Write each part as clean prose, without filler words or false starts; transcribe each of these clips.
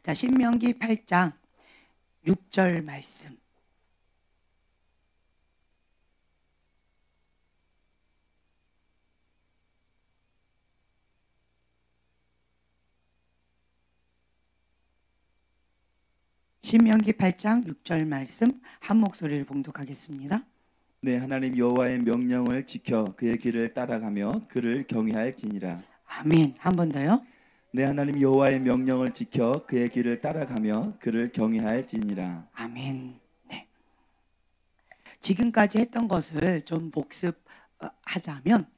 자, 신명기 8장 6절 말씀. 신명기 8장 6절 말씀 한 목소리를 봉독하겠습니다. 네, 하나님 여호와의 명령을 지켜 그의 길을 따라가며 그를 경외할지니라. 아멘. 한 번 더요. 네, 하나님 여호와의 명령을 지켜 그의 길을 따라가며 그를 경외할지니라. 아멘. 네. 지금까지 했던 것을 좀 복습하자면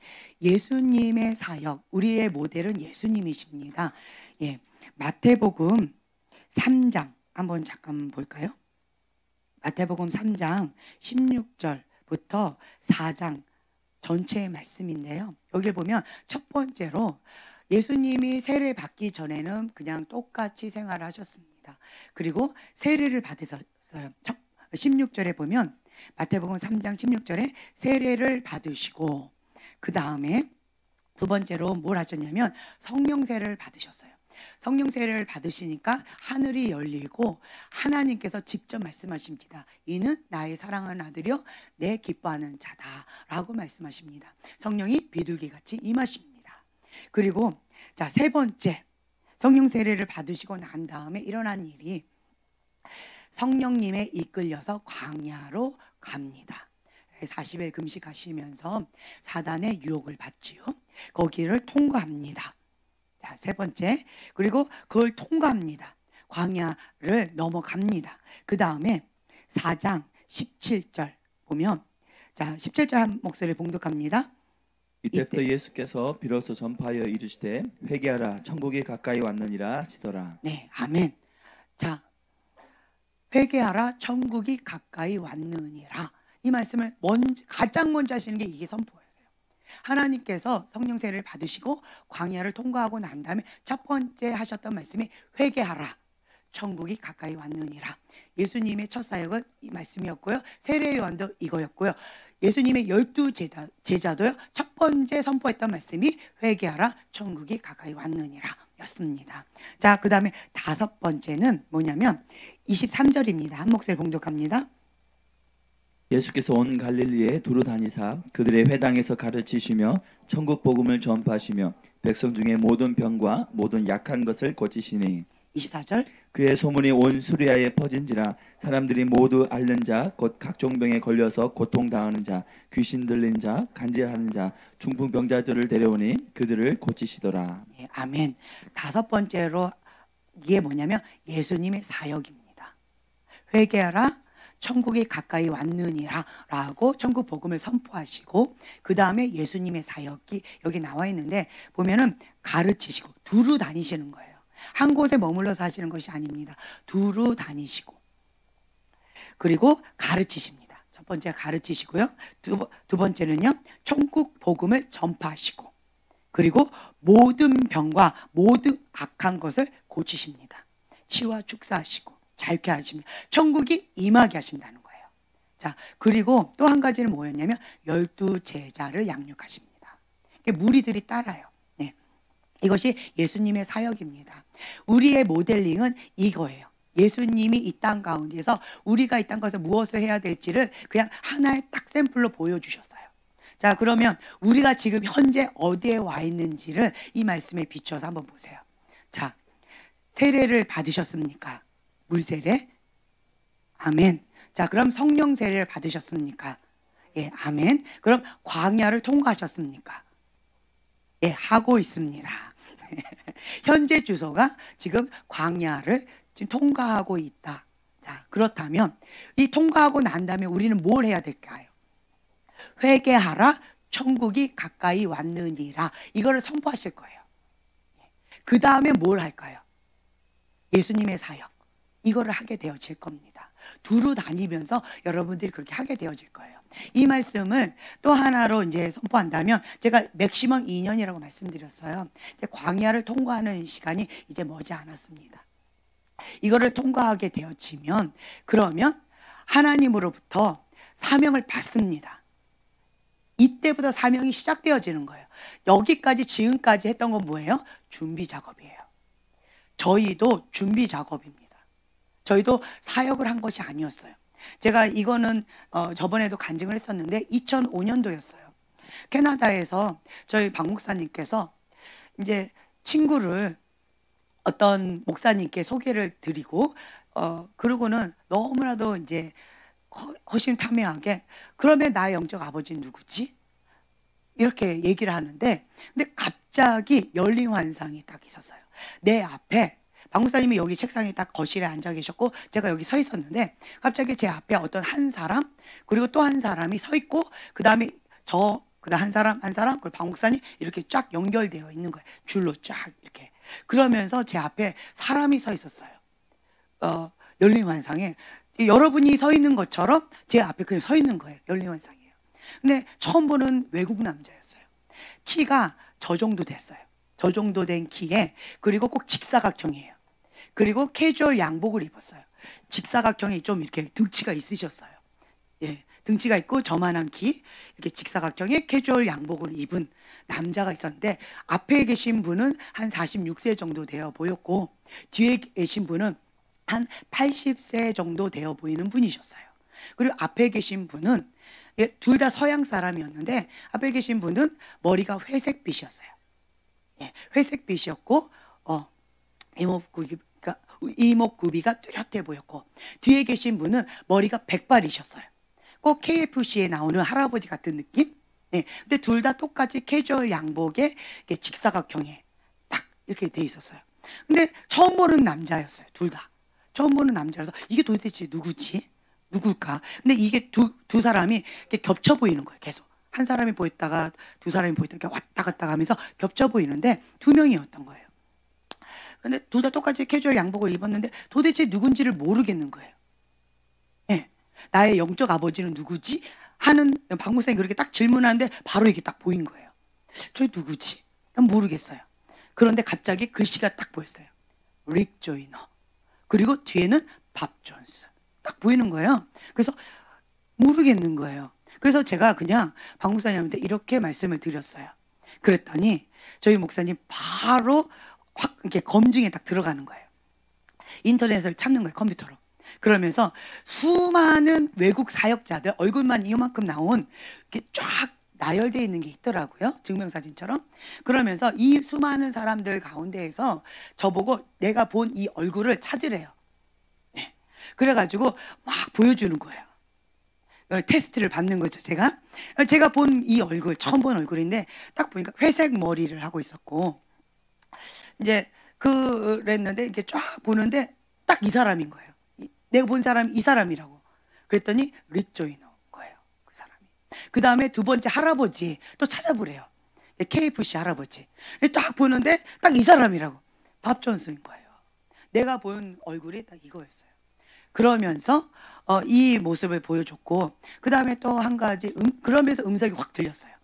예수님의 사역, 우리의 모델은 예수님이십니다. 예, 마태복음 3장 한번 잠깐 볼까요? 마태복음 3장 16절부터 4장 전체의 말씀인데요. 여기 보면 첫 번째로 예수님이 세례 받기 전에는 그냥 똑같이 생활을 하셨습니다. 그리고 세례를 받으셨어요. 16절에 보면 마태복음 3장 16절에 세례를 받으시고 그 다음에 두 번째로 뭘 하셨냐면 성령 세례를 받으셨어요. 성령 세례를 받으시니까 하늘이 열리고 하나님께서 직접 말씀하십니다. 이는 나의 사랑하는 아들이요 내 기뻐하는 자다라고 말씀하십니다. 성령이 비둘기같이 임하십니다. 그리고 자, 세 번째, 성령 세례를 받으시고 난 다음에 일어난 일이 성령님에 이끌려서 광야로 갑니다. 40일 금식하시면서 사단의 유혹을 받지요. 거기를 통과합니다. 자, 세 번째, 그리고 그걸 통과합니다. 광야를 넘어갑니다. 그 다음에 4장 17절 보면, 자, 17절 한 목소리 봉독합니다. 이때부터 예수께서 비로소 전파하여 이르시되 회개하라 천국이 가까이 왔느니라 하시더라. 네, 아멘. 자, 회개하라 천국이 가까이 왔느니라. 이 말씀을 가장 먼저 하시는 게 이게 선포예요. 하나님께서 성령 세례를 받으시고 광야를 통과하고 난 다음에 첫 번째 하셨던 말씀이 회개하라 천국이 가까이 왔느니라. 예수님의 첫 사역은 이 말씀이었고요. 세례 요한도 이거였고요. 예수님의 12 제자도요. 첫 번째 선포했던 말씀이 회개하라 천국이 가까이 왔느니라 였습니다. 자, 그 다음에 다섯 번째는 뭐냐면 23절입니다. 한 목소리 봉독합니다. 예수께서 온 갈릴리에 두루 다니사 그들의 회당에서 가르치시며 천국 복음을 전파하시며 백성 중에 모든 병과 모든 약한 것을 고치시니 24절 그의 소문이 온 수리아에 퍼진지라 사람들이 모두 앓는 자 곧 각종 병에 걸려서 고통당하는 자 귀신 들린 자 간질하는 자 중풍병자들을 데려오니 그들을 고치시더라. 예, 아멘. 다섯 번째로 이게 뭐냐면 예수님의 사역입니다. 회개하라 천국이 가까이 왔느니라 라고 천국 복음을 선포하시고 그 다음에 예수님의 사역이 여기 나와 있는데 보면은 가르치시고 두루 다니시는 거예요. 한 곳에 머물러 사시는 것이 아닙니다. 두루 다니시고 그리고 가르치십니다. 첫 번째 가르치시고요. 두 번째는요 천국 복음을 전파하시고 그리고 모든 병과 모든 악한 것을 고치십니다. 치유와 축사하시고 자유케 하십니다. 천국이 임하게 하신다는 거예요. 자, 그리고 또 한 가지는 뭐였냐면 12 제자를 양육하십니다. 무리들이 따라요. 네. 이것이 예수님의 사역입니다. 우리의 모델링은 이거예요. 예수님이 이 땅 가운데서 우리가 이 땅 가서 무엇을 해야 될지를 그냥 하나의 딱 샘플로 보여주셨어요. 자, 그러면 우리가 지금 현재 어디에 와 있는지를 이 말씀에 비춰서 한번 보세요. 자, 세례를 받으셨습니까? 물세례? 아멘. 자, 그럼 성령 세례를 받으셨습니까? 예, 아멘. 그럼 광야를 통과하셨습니까? 예, 하고 있습니다. 현재 주소가 지금 광야를 지금 통과하고 있다. 자, 그렇다면 이 통과하고 난 다음에 우리는 뭘 해야 될까요? 회개하라 천국이 가까이 왔느니라. 이거를 선포하실 거예요. 그 다음에 뭘 할까요? 예수님의 사역. 이거를 하게 되어질 겁니다. 두루 다니면서 여러분들이 그렇게 하게 되어질 거예요. 이 말씀을 또 하나로 이제 선포한다면 제가 맥시멈 2년이라고 말씀드렸어요. 이제 광야를 통과하는 시간이 이제 머지 않았습니다. 이거를 통과하게 되어지면 그러면 하나님으로부터 사명을 받습니다. 이때부터 사명이 시작되어지는 거예요. 여기까지 지금까지 했던 건 뭐예요? 준비 작업이에요. 저희도 준비 작업입니다. 저희도 사역을 한 것이 아니었어요. 제가 이거는 저번에도 간증을 했었는데 2005년도였어요. 캐나다에서 저희 박 목사님께서 이제 친구를 어떤 목사님께 소개를 드리고 그러고는 너무나도 이제 허심탄회하게 그러면 나의 영적 아버지는 누구지? 이렇게 얘기를 하는데 근데 갑자기 열린 환상이 딱 있었어요. 내 앞에 박 목사님이 여기 책상에 딱 거실에 앉아 계셨고 제가 여기 서 있었는데 갑자기 제 앞에 어떤 한 사람 그리고 또 한 사람이 서 있고 그다음에 그다음 한 사람 그리고 박 목사님 이렇게 쫙 연결되어 있는 거예요. 줄로 쫙 이렇게. 그러면서 제 앞에 사람이 서 있었어요. 열린 환상에 여러분이 서 있는 것처럼 제 앞에 그냥 서 있는 거예요. 열린 환상이에요. 근데 처음 보는 외국 남자였어요. 키가 저 정도 됐어요. 저 정도 된 키에 그리고 꼭 직사각형이에요. 그리고 캐주얼 양복을 입었어요. 직사각형이 좀 이렇게 등치가 있으셨어요. 예, 등치가 있고 저만한 키 이렇게 직사각형의 캐주얼 양복을 입은 남자가 있었는데 앞에 계신 분은 한 46세 정도 되어 보였고 뒤에 계신 분은 한 80세 정도 되어 보이는 분이셨어요. 그리고 앞에 계신 분은 둘 다 서양 사람이었는데 앞에 계신 분은 머리가 회색빛이었어요. 예, 회색빛이었고 이목구비가 뚜렷해 보였고 뒤에 계신 분은 머리가 백발이셨어요. 꼭 KFC에 나오는 할아버지 같은 느낌? 네, 근데 둘 다 똑같이 캐주얼 양복에 직사각형에 딱 이렇게 돼 있었어요. 근데 처음 보는 남자였어요. 둘 다. 처음 보는 남자라서 이게 도대체 누구지? 누굴까? 근데 이게 두 사람이 이렇게 겹쳐 보이는 거예요. 계속. 한 사람이 보였다가 두 사람이 보였다가 왔다 갔다 하면서 겹쳐 보이는데 두 명이었던 거예요. 근데 둘 다 똑같이 캐주얼 양복을 입었는데 도대체 누군지를 모르겠는 거예요. 네. 나의 영적 아버지는 누구지? 하는 박 목사님이 그렇게 딱 질문하는데 바로 이게 딱 보인 거예요. 저 누구지? 난 모르겠어요. 그런데 갑자기 글씨가 딱 보였어요. 릭 조이너. 그리고 뒤에는 밥 존스. 딱 보이는 거예요. 그래서 모르겠는 거예요. 그래서 제가 그냥 박 목사님한테 이렇게 말씀을 드렸어요. 그랬더니 저희 목사님 바로 확 이렇게 검증에 딱 들어가는 거예요. 인터넷을 찾는 거예요. 컴퓨터로. 그러면서 수많은 외국 사역자들 얼굴만 이만큼 나온 이렇게 쫙 나열되어 있는 게 있더라고요. 증명사진처럼. 그러면서 이 수많은 사람들 가운데에서 저보고 내가 본 이 얼굴을 찾으래요. 네. 그래가지고 막 보여주는 거예요. 테스트를 받는 거죠. 제가 본 이 얼굴 처음 본 얼굴인데 딱 보니까 회색 머리를 하고 있었고 이제 그랬는데 이렇게 쫙 보는데 딱 이 사람인 거예요. 내가 본 사람이 이 사람이라고. 그랬더니 릭 조이너 거예요. 그 사람이. 그 다음에 두 번째 할아버지 또 찾아보래요. KFC 할아버지. 딱 보는데 딱 이 사람이라고. 밥 존스인 거예요. 내가 본 얼굴이 딱 이거였어요. 그러면서 이 모습을 보여줬고 그 다음에 또 한 가지 그러면서 음성이 확 들렸어요.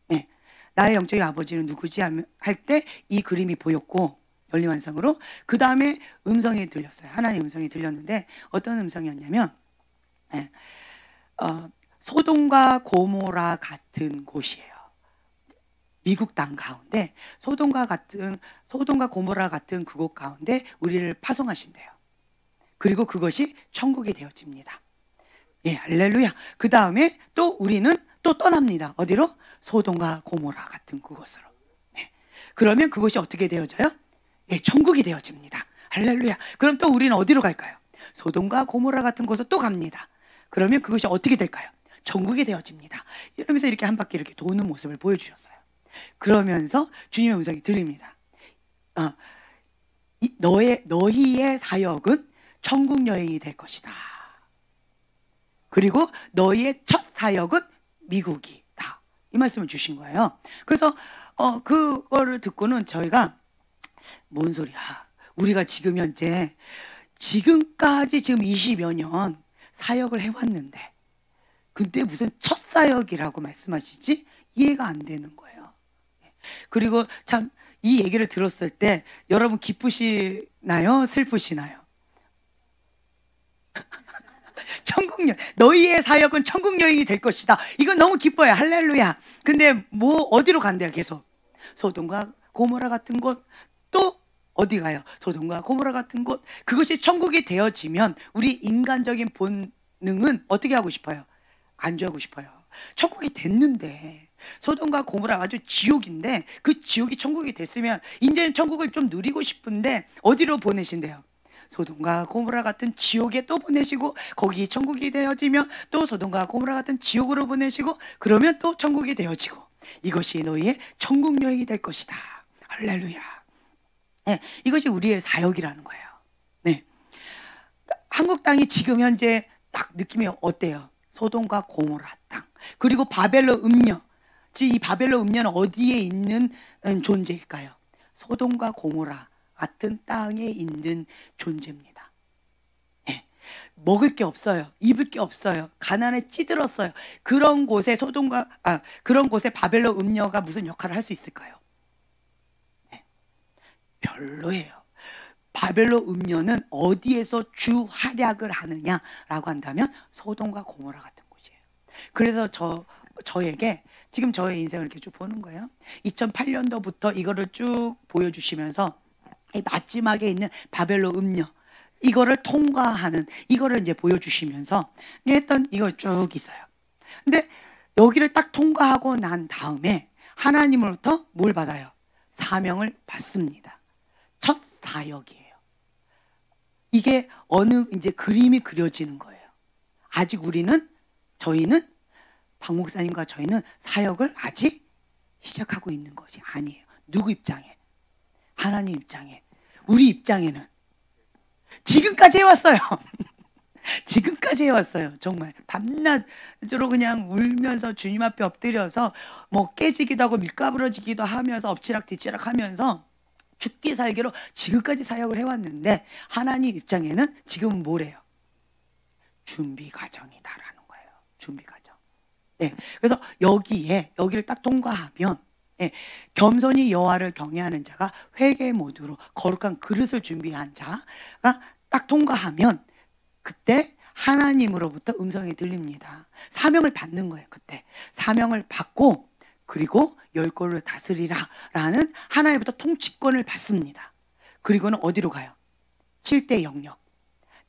네. 나의 영적인 아버지는 누구지? 할 때 이 그림이 보였고 열린 환상으로 그 다음에 음성이 들렸어요. 하나님의 음성이 들렸는데 어떤 음성이었냐면 소돔과 고모라 같은 곳이에요. 미국 땅 가운데 소돔과 고모라 같은 그곳 가운데 우리를 파송하신대요. 그리고 그것이 천국이 되어집니다. 예, 할렐루야. 그 다음에 또 우리는 또 떠납니다. 어디로? 소돔과 고모라 같은 그곳으로. 네. 그러면 그것이 어떻게 되어져요? 예, 천국이 되어집니다. 할렐루야. 그럼 또 우리는 어디로 갈까요? 소돔과 고모라 같은 곳으로 또 갑니다. 그러면 그것이 어떻게 될까요? 천국이 되어집니다. 이러면서 이렇게 한 바퀴 이렇게 도는 모습을 보여주셨어요. 그러면서 주님의 음성이 들립니다. 너희의 사역은 천국 여행이 될 것이다. 그리고 너희의 첫 사역은 미국이다. 이 말씀을 주신 거예요. 그래서 그거를 듣고는 저희가 뭔 소리야? 우리가 지금 현재 지금까지 지금 20여 년 사역을 해왔는데 근데 무슨 첫 사역이라고 말씀하시지? 이해가 안 되는 거예요. 그리고 참 이 얘기를 들었을 때 여러분 기쁘시나요? 슬프시나요? 천국 여행, 너희의 사역은 천국 여행이 될 것이다. 이건 너무 기뻐요. 할렐루야. 근데 뭐 어디로 간대요? 계속 소돔과 고모라 같은 곳 또 어디 가요? 소돔과 고모라 같은 곳. 그것이 천국이 되어지면 우리 인간적인 본능은 어떻게 하고 싶어요? 안주하고 싶어요. 천국이 됐는데, 소돔과 고모라 아주 지옥인데 그 지옥이 천국이 됐으면 이제는 천국을 좀 누리고 싶은데 어디로 보내신대요? 소돔과 고모라 같은 지옥에 또 보내시고, 거기 천국이 되어지면 또 소돔과 고모라 같은 지옥으로 보내시고, 그러면 또 천국이 되어지고, 이것이 너희의 천국 여행이 될 것이다. 할렐루야. 네, 이것이 우리의 사역이라는 거예요. 네. 한국 땅이 지금 현재 딱 느낌이 어때요? 소돔과 고모라 땅, 그리고 바벨론 음녀. 즉 이 바벨론 음녀는 어디에 있는 존재일까요? 소돔과 고모라 같은 땅에 있는 존재입니다. 네. 먹을 게 없어요. 입을 게 없어요. 가난에 찌들었어요. 그런 곳에 그런 곳에 바벨론 음녀가 무슨 역할을 할 수 있을까요? 네. 별로예요. 바벨론 음녀는 어디에서 주 활약을 하느냐라고 한다면 소돔과 고모라 같은 곳이에요. 그래서 저에게 지금 저의 인생을 이렇게 쭉 보는 거예요. 2008년도부터 이거를 쭉 보여주시면서 이 마지막에 있는 바벨론 음녀, 이거를 통과하는, 이거를 이제 보여주시면서 했던 이거 쭉 있어요. 근데 여기를 딱 통과하고 난 다음에 하나님으로부터 뭘 받아요? 사명을 받습니다. 첫 사역이에요. 이게 어느 이제 그림이 그려지는 거예요. 아직 저희는 박 목사님과 저희는 사역을 아직 시작하고 있는 것이 아니에요. 누구 입장에? 하나님 입장에. 우리 입장에는 지금까지 해왔어요. 지금까지 해왔어요. 정말 밤낮으로 그냥 울면서 주님 앞에 엎드려서 뭐 깨지기도 하고 밀가부러지기도 하면서 엎치락뒤치락 하면서 죽기 살기로 지금까지 사역을 해왔는데, 하나님 입장에는 지금은 뭐래요? 준비 과정이다라는 거예요. 준비 과정. 네, 그래서 여기를 딱 통과하면, 네, 겸손히 여호와를 경외하는 자가 회개 모드로 거룩한 그릇을 준비한 자가 딱 통과하면 그때 하나님으로부터 음성이 들립니다. 사명을 받는 거예요. 그때 사명을 받고, 그리고 열 골을 다스리라 라는 하나님부터 통치권을 받습니다. 그리고는 어디로 가요? 7대 영역,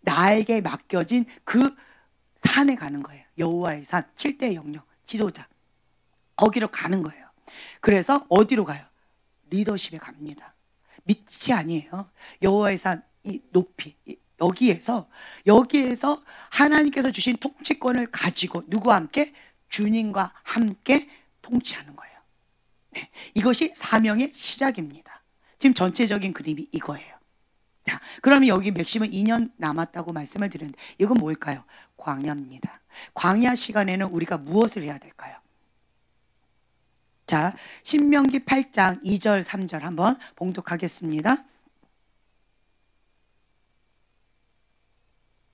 나에게 맡겨진 그 산에 가는 거예요. 여호와의 산, 7대 영역 지도자, 거기로 가는 거예요. 그래서 어디로 가요? 리더십에 갑니다. 밑이 아니에요. 여호와의 산, 이 높이, 여기에서 하나님께서 주신 통치권을 가지고 누구와 함께? 주님과 함께 통치하는 거예요. 네, 이것이 사명의 시작입니다. 지금 전체적인 그림이 이거예요. 자, 그러면 여기 맥심은 2년 남았다고 말씀을 드렸는데, 이건 뭘까요? 광야입니다. 광야 시간에는 우리가 무엇을 해야 될까요? 자, 신명기 8장 2절 3절 한번 봉독하겠습니다.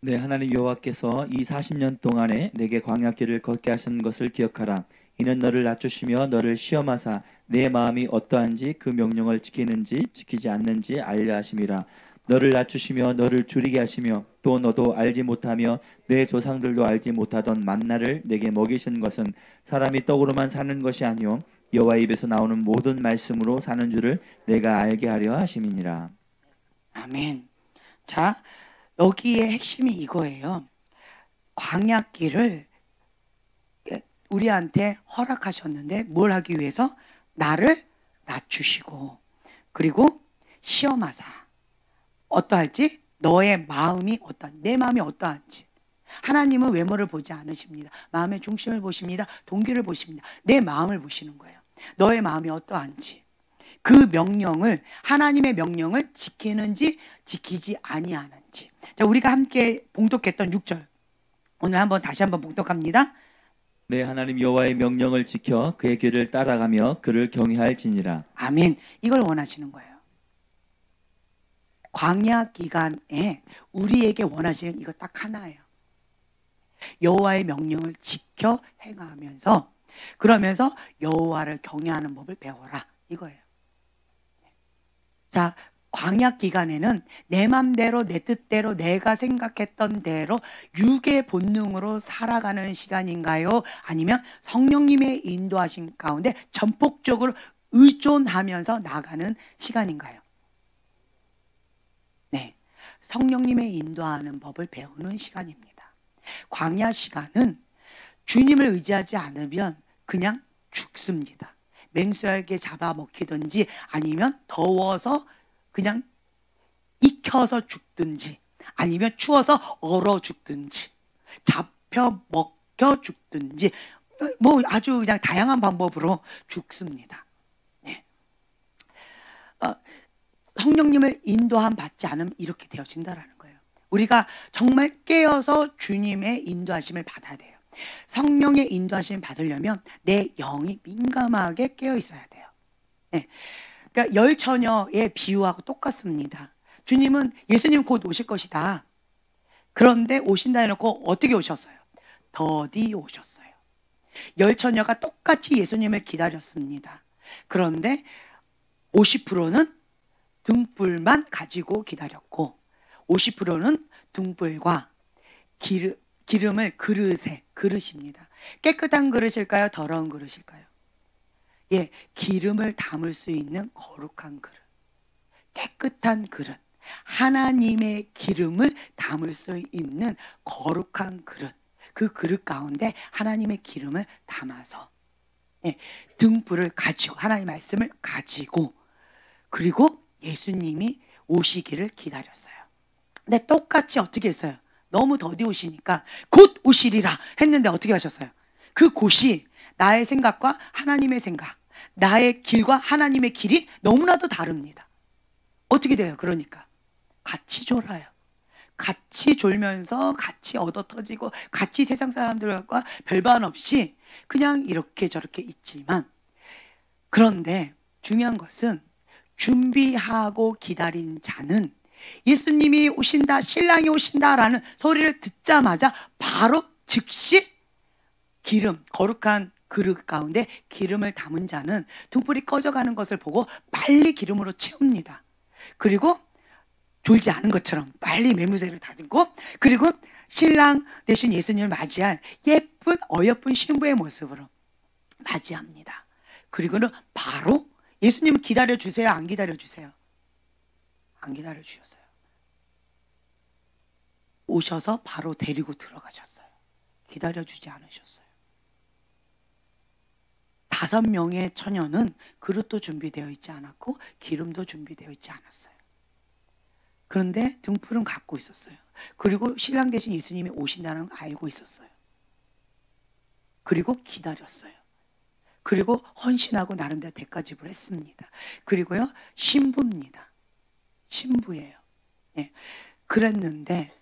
네, 하나님 여호와께서 이 40년 동안에 내게 광야길을 걷게 하신 것을 기억하라. 이는 너를 낮추시며 너를 시험하사 내 마음이 어떠한지 그 명령을 지키는지 지키지 않는지 알려 하심이라. 너를 낮추시며 너를 줄이게 하시며 또 너도 알지 못하며 내 조상들도 알지 못하던 만나를 내게 먹이신 것은 사람이 떡으로만 사는 것이 아니요 여호와 입에서 나오는 모든 말씀으로 사는 줄을 내가 알게 하려 하심이니라. 아멘. 자, 여기에 핵심이 이거예요. 광야길을 우리한테 허락하셨는데 뭘 하기 위해서? 나를 낮추시고, 그리고 시험하사 어떠할지, 너의 마음이 내 마음이 어떠한지. 하나님은 외모를 보지 않으십니다. 마음의 중심을 보십니다. 동기를 보십니다. 내 마음을 보시는 거예요. 너의 마음이 어떠한지, 그 명령을, 하나님의 명령을 지키는지 지키지 아니하는지. 자, 우리가 함께 봉독했던 6절 오늘 다시 한번 봉독합니다. 내 하나님 여호와의 명령을 지켜 그의 길을 따라가며 그를 경외할지니라. 아멘. 이걸 원하시는 거예요. 광야 기간에 우리에게 원하시는 이거 딱 하나예요. 여호와의 명령을 지켜 행하면서, 그러면서 여호와를 경외하는 법을 배워라, 이거예요. 자, 광야 기간에는 내 맘대로 내 뜻대로 내가 생각했던 대로 육의 본능으로 살아가는 시간인가요? 아니면 성령님의 인도하심 가운데 전폭적으로 의존하면서 나가는 시간인가요? 성령님의 인도하는 법을 배우는 시간입니다. 광야 시간은 주님을 의지하지 않으면 그냥 죽습니다. 맹수에게 잡아먹히든지 아니면 더워서 그냥 익혀서 죽든지 아니면 추워서 얼어 죽든지 잡혀 먹혀 죽든지 뭐 아주 그냥 다양한 방법으로 죽습니다. 네. 성령님을 인도함 받지 않으면 이렇게 되어진다라는 거예요. 우리가 정말 깨어서 주님의 인도하심을 받아야 돼요. 성령의 인도하심을 받으려면 내 영이 민감하게 깨어 있어야 돼요. 네. 그러니까 열 처녀의 비유하고 똑같습니다. 주님은 예수님 곧 오실 것이다. 그런데 오신다 해놓고 어떻게 오셨어요? 더디 오셨어요. 열 처녀가 똑같이 예수님을 기다렸습니다. 그런데 50%는 등불만 가지고 기다렸고 50%는 등불과 기름을 그릇입니다. 깨끗한 그릇일까요? 더러운 그릇일까요? 예, 기름을 담을 수 있는 거룩한 그릇, 깨끗한 그릇, 하나님의 기름을 담을 수 있는 거룩한 그릇, 그 그릇 가운데 하나님의 기름을 담아서 예, 등불을 가지고 하나님의 말씀을 가지고 그리고 예수님이 오시기를 기다렸어요. 근데 똑같이 어떻게 했어요? 너무 더디 오시니까 곧 오시리라 했는데 어떻게 하셨어요? 그 곧이 나의 생각과 하나님의 생각, 나의 길과 하나님의 길이 너무나도 다릅니다. 어떻게 돼요? 그러니까 같이 졸아요. 같이 졸면서 같이 얻어터지고 같이 세상 사람들과 별반 없이 그냥 이렇게 저렇게 있지만 그런데 중요한 것은 준비하고 기다린 자는 예수님이 오신다, 신랑이 오신다라는 소리를 듣자마자 바로 즉시 기름, 거룩한 그릇 가운데 기름을 담은 자는 등불이 꺼져가는 것을 보고 빨리 기름으로 채웁니다. 그리고 졸지 않은 것처럼 빨리 매무새를 다듬고 그리고 신랑 대신 예수님을 맞이할 예쁜 어여쁜 신부의 모습으로 맞이합니다. 그리고는 바로 예수님을 기다려주세요? 안 기다려주세요? 안 기다려주셨어요. 오셔서 바로 데리고 들어가셨어요. 기다려주지 않으셨어요. 5명의 처녀는 그릇도 준비되어 있지 않았고 기름도 준비되어 있지 않았어요. 그런데 등불은 갖고 있었어요. 그리고 신랑 대신 예수님이 오신다는 걸 알고 있었어요. 그리고 기다렸어요. 그리고 헌신하고 나름대로 대가지불을 했습니다. 그리고요 신부입니다. 신부예요. 예. 그랬는데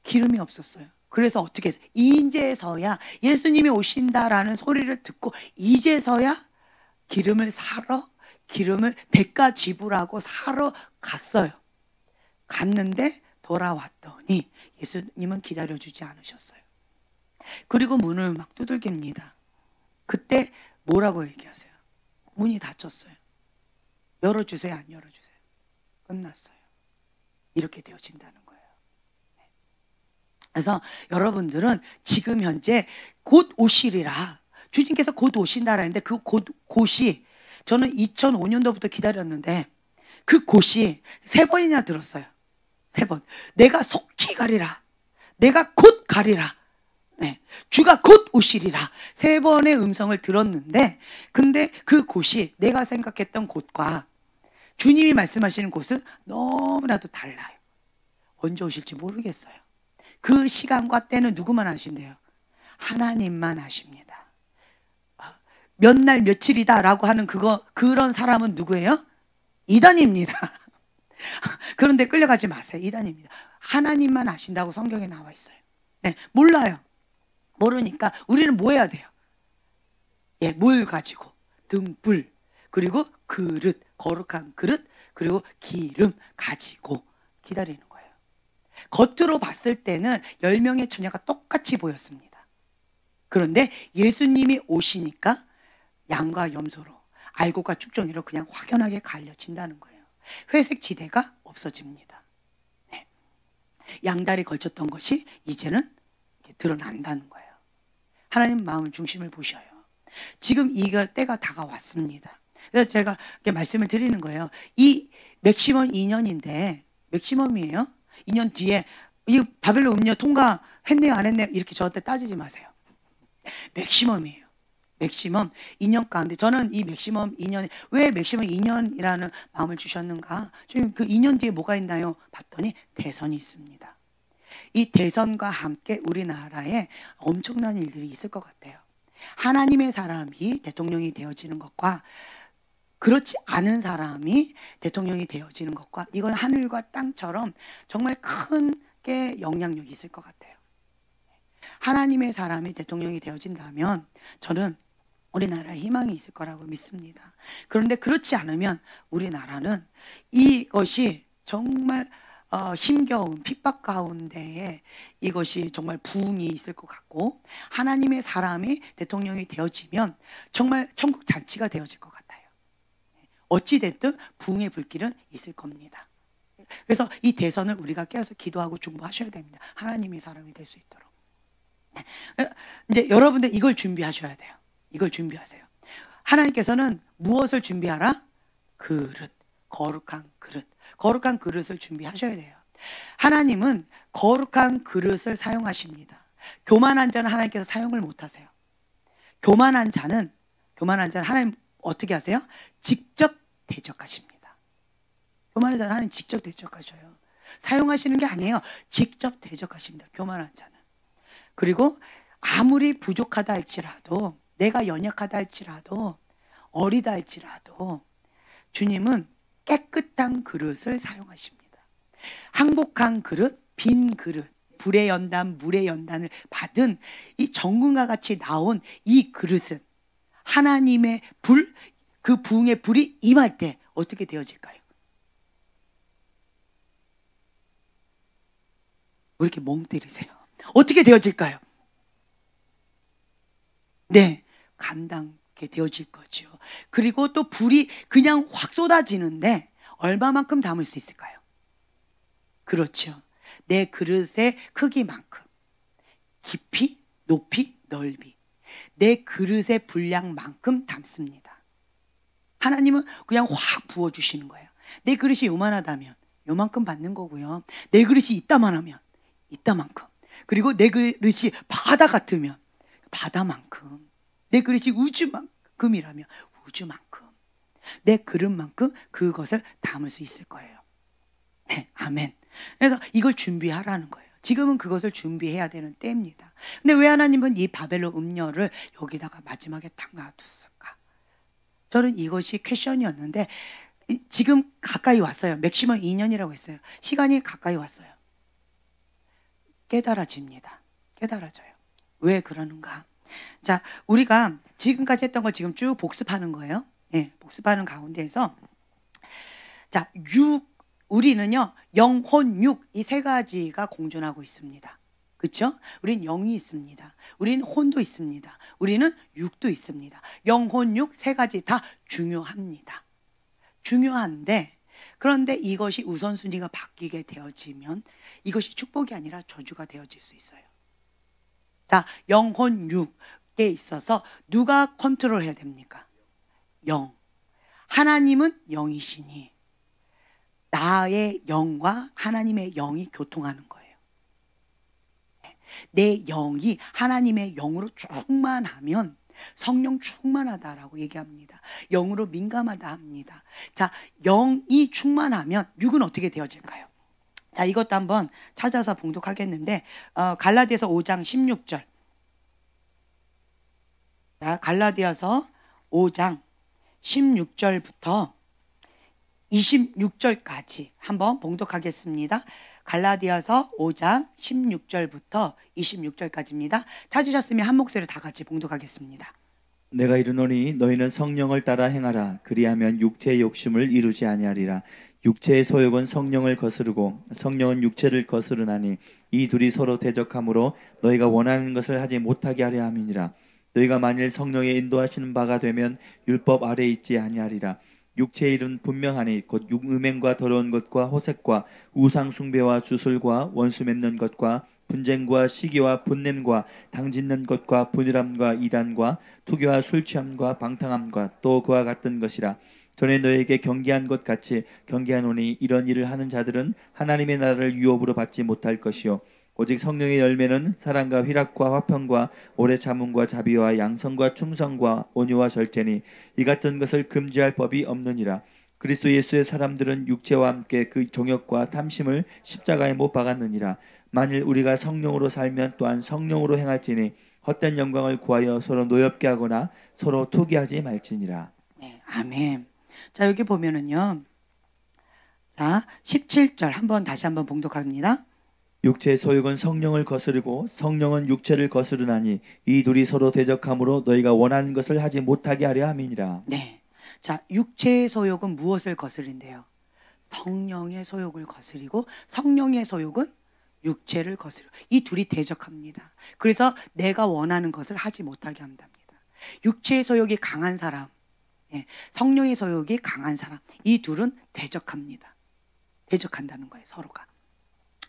기름이 없었어요. 그래서 어떻게 했어요? 이제서야 예수님이 오신다라는 소리를 듣고 이제서야 기름을 대가 지불하고 사러 갔어요. 갔는데 돌아왔더니 예수님은 기다려주지 않으셨어요. 그리고 문을 막 두들깁니다. 그때 뭐라고 얘기하세요? 문이 닫혔어요. 열어주세요, 안 열어주세요? 끝났어요. 이렇게 되어진다는 거예요. 그래서 여러분들은 지금 현재 곧 오시리라, 주님께서 곧 오신다라는데 그 곧이 저는 2005년도부터 기다렸는데 그 곧이 3번이나 들었어요. 3번. 내가 속히 가리라. 내가 곧 가리라. 네, 주가 곧 오시리라. 3번의 음성을 들었는데 근데 그 곧이 내가 생각했던 곳과 주님이 말씀하시는 곳은 너무나도 달라요. 언제 오실지 모르겠어요. 그 시간과 때는 누구만 아신대요? 하나님만 아십니다. 몇 날 며칠이다 라고 하는 그런 사람은 누구예요? 이단입니다. 그런데 끌려가지 마세요. 이단입니다. 하나님만 아신다고 성경에 나와 있어요. 네, 몰라요. 모르니까 우리는 뭐 해야 돼요? 예, 뭘 가지고? 등불, 그리고 그릇, 거룩한 그릇, 그리고 기름 가지고 기다리는 거예요. 겉으로 봤을 때는 10명의 처녀가 똑같이 보였습니다. 그런데 예수님이 오시니까 양과 염소로, 알곡과 쭉정이로 그냥 확연하게 갈려진다는 거예요. 회색 지대가 없어집니다. 네. 양다리 걸쳤던 것이 이제는 드러난다는 거예요. 하나님 마음 중심을 보셔요. 지금 이거 때가 다가왔습니다. 그래서 제가 이렇게 말씀을 드리는 거예요. 이 맥시멈 2년인데 맥시멈이에요. 2년 뒤에 이 바벨론 음녀 통과했네요, 안 했네요? 이렇게 저한테 따지지 마세요. 맥시멈이에요. 맥시멈 2년 가운데 저는 이 맥시멈 2년, 왜 맥시멈 2년이라는 마음을 주셨는가? 지금 그 2년 뒤에 뭐가 있나요? 봤더니 대선이 있습니다. 이 대선과 함께 우리나라에 엄청난 일들이 있을 것 같아요. 하나님의 사람이 대통령이 되어지는 것과 그렇지 않은 사람이 대통령이 되어지는 것과, 이건 하늘과 땅처럼 정말 큰 게 영향력이 있을 것 같아요. 하나님의 사람이 대통령이 되어진다면 저는 우리나라에 희망이 있을 거라고 믿습니다. 그런데 그렇지 않으면 우리나라는 이것이 정말 힘겨운 핍박 가운데에 이것이 정말 부흥이 있을 것 같고, 하나님의 사람이 대통령이 되어지면 정말 천국 잔치가 되어질 것 같아요. 어찌됐든 부흥의 불길은 있을 겁니다. 그래서 이 대선을 우리가 깨어서 기도하고 중보하셔야 됩니다. 하나님의 사람이 될 수 있도록. 이제 여러분들 이걸 준비하셔야 돼요. 이걸 준비하세요. 하나님께서는 무엇을 준비하라? 그릇, 거룩한 그릇. 거룩한 그릇을 준비하셔야 돼요. 하나님은 거룩한 그릇을 사용하십니다. 교만한 자는 하나님께서 사용을 못하세요. 교만한 자는 하나님 어떻게 하세요? 직접 대적하십니다. 교만한 자는 하나님 직접 대적하셔요. 사용하시는 게 아니에요. 직접 대적하십니다. 교만한 자는. 그리고 아무리 부족하다 할지라도, 내가 연약하다 할지라도, 어리다 할지라도 주님은 깨끗한 그릇을 사용하십니다. 항복한 그릇, 빈 그릇, 불의 연단, 물의 연단을 받은 이 정금과 같이 나온 이 그릇은 하나님의 불, 그 부흥의 불이 임할 때 어떻게 되어질까요? 왜 이렇게 멍 때리세요? 어떻게 되어질까요? 네, 감당게 되어질 거죠. 그리고 또 불이 그냥 확 쏟아지는데 얼마만큼 담을 수 있을까요? 그렇죠. 내 그릇의 크기만큼, 깊이, 높이, 넓이, 내 그릇의 분량만큼 담습니다. 하나님은 그냥 확 부어주시는 거예요. 내 그릇이 요만하다면 요만큼 받는 거고요. 내 그릇이 이따만하면 이따만큼. 그리고 내 그릇이 바다 같으면 바다만큼. 내 그릇이 우주만큼이라면 우주만큼. 내 그릇만큼 그것을 담을 수 있을 거예요. 네, 아멘. 그래서 이걸 준비하라는 거예요. 지금은 그것을 준비해야 되는 때입니다. 근데 왜 하나님은 이 바벨론 음녀를 여기다가 마지막에 딱 놔뒀을까? 저는 이것이 퀘션이었는데 지금 가까이 왔어요. 맥시멈 2년이라고 했어요. 시간이 가까이 왔어요. 깨달아집니다. 깨달아져요. 왜 그러는가? 자, 우리가 지금까지 했던 걸 지금 쭉 복습하는 거예요. 네, 복습하는 가운데에서 자, 우리는요, 영혼, 육, 이 세 가지가 공존하고 있습니다. 그렇죠? 우리는 영이 있습니다. 우리는 혼도 있습니다. 우리는 육도 있습니다. 영혼, 육 세 가지 다 중요합니다. 중요한데, 그런데 이것이 우선순위가 바뀌게 되어지면 이것이 축복이 아니라 저주가 되어질 수 있어요. 자, 영혼, 육에 있어서 누가 컨트롤해야 됩니까? 영. 하나님은 영이시니 나의 영과 하나님의 영이 교통하는 거예요. 내 영이 하나님의 영으로 충만하면 성령 충만하다라고 얘기합니다. 영으로 민감하다 합니다. 자, 영이 충만하면 육은 어떻게 되어질까요? 자, 이것도 한번 찾아서 봉독하겠는데 갈라디아서 5장 16절. 자, 갈라디아서 5장 16절부터 26절까지 한번 봉독하겠습니다. 갈라디아서 5장 16절부터 26절까지입니다. 찾으셨으면 한 목소리로 다 같이 봉독하겠습니다. 내가 이르노니 너희는 성령을 따라 행하라. 그리하면 육체의 욕심을 이루지 아니하리라. 육체의 소욕은 성령을 거스르고 성령은 육체를 거스르나니 이 둘이 서로 대적하므로 너희가 원하는 것을 하지 못하게 하려 함이니라. 너희가 만일 성령의 인도하시는 바가 되면 율법 아래에 있지 아니하리라. 육체의 일은 분명하니 곧 음행과 더러운 것과 호색과 우상 숭배와 주술과 원수 맺는 것과 분쟁과 시기와 분냄과 당짓는 것과 분열함과 이단과 투교와 술취함과 방탕함과 또 그와 같은 것이라. 전에 너에게 경계한 것 같이 경계하노니 이런 일을 하는 자들은 하나님의 나라를 유업으로 받지 못할 것이요 오직 성령의 열매는 사랑과 희락과 화평과 오래 참음과 자비와 양성과 충성과 온유와 절제니 이 같은 것을 금지할 법이 없느니라. 그리스도 예수의 사람들은 육체와 함께 그 정욕과 탐심을 십자가에 못 박았느니라. 만일 우리가 성령으로 살면 또한 성령으로 행할지니 헛된 영광을 구하여 서로 노엽게 하거나 서로 투기하지 말지니라. 네, 아멘. 자, 여기 보면은요. 자, 17절 한번 다시 한번 봉독합니다. 육체의 소욕은 성령을 거스르고 성령은 육체를 거스르나니 이 둘이 서로 대적함으로 너희가 원하는 것을 하지 못하게 하려 함이니라. 네. 자, 육체의 소욕은 무엇을 거스린대요? 성령의 소욕을 거스리고 성령의 소욕은 육체를 거스려. 이 둘이 대적합니다. 그래서 내가 원하는 것을 하지 못하게 한답니다. 육체의 소욕이 강한 사람, 성령의 소욕이 강한 사람, 이 둘은 대적합니다. 대적한다는 거예요, 서로가.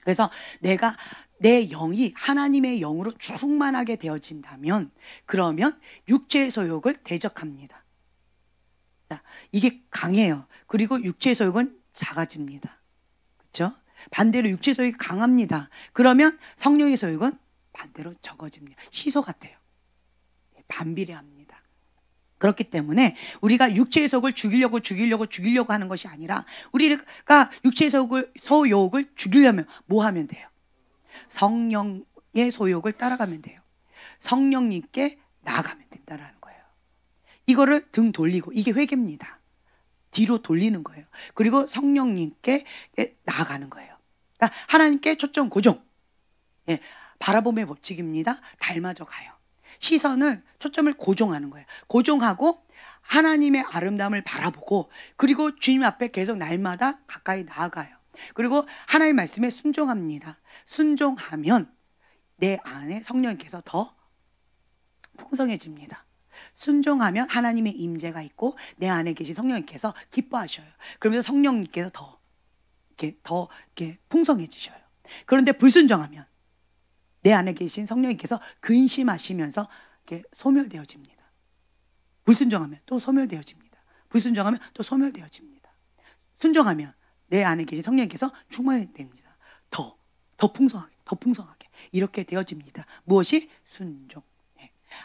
그래서 내가 내 영이 하나님의 영으로 충만하게 되어진다면 그러면 육체의 소욕을 대적합니다. 자, 이게 강해요. 그리고 육체의 소욕은 작아집니다. 그렇죠? 반대로 육체의 소욕이 강합니다. 그러면 성령의 소욕은 반대로 적어집니다. 시소 같아요. 반비례합니다. 그렇기 때문에 우리가 육체의 소욕을 죽이려고 하는 것이 아니라 우리가 육체의 소욕을 죽이려면 뭐 하면 돼요? 성령의 소욕을 따라가면 돼요. 성령님께 나아가면 된다는 거예요. 이거를 등 돌리고, 이게 회개입니다. 뒤로 돌리는 거예요. 그리고 성령님께 나아가는 거예요. 그러니까 하나님께 초점 고정. 바라봄의 법칙입니다. 닮아져 가요. 시선을, 초점을 고정하는 거예요. 고정하고 하나님의 아름다움을 바라보고, 그리고 주님 앞에 계속 날마다 가까이 나아가요. 그리고 하나님의 말씀에 순종합니다. 순종하면 내 안에 성령님께서 더 풍성해집니다. 순종하면 하나님의 임재가 있고 내 안에 계신 성령님께서 기뻐하셔요. 그러면서 성령님께서 더 이렇게 풍성해지셔요. 그런데 불순종하면 내 안에 계신 성령님께서 근심하시면서 이렇게 소멸되어집니다. 불순종하면 또 소멸되어집니다. 불순종하면 또 소멸되어집니다. 순종하면 내 안에 계신 성령님께서 충만이 됩니다. 더 풍성하게 이렇게 되어집니다. 무엇이? 순종.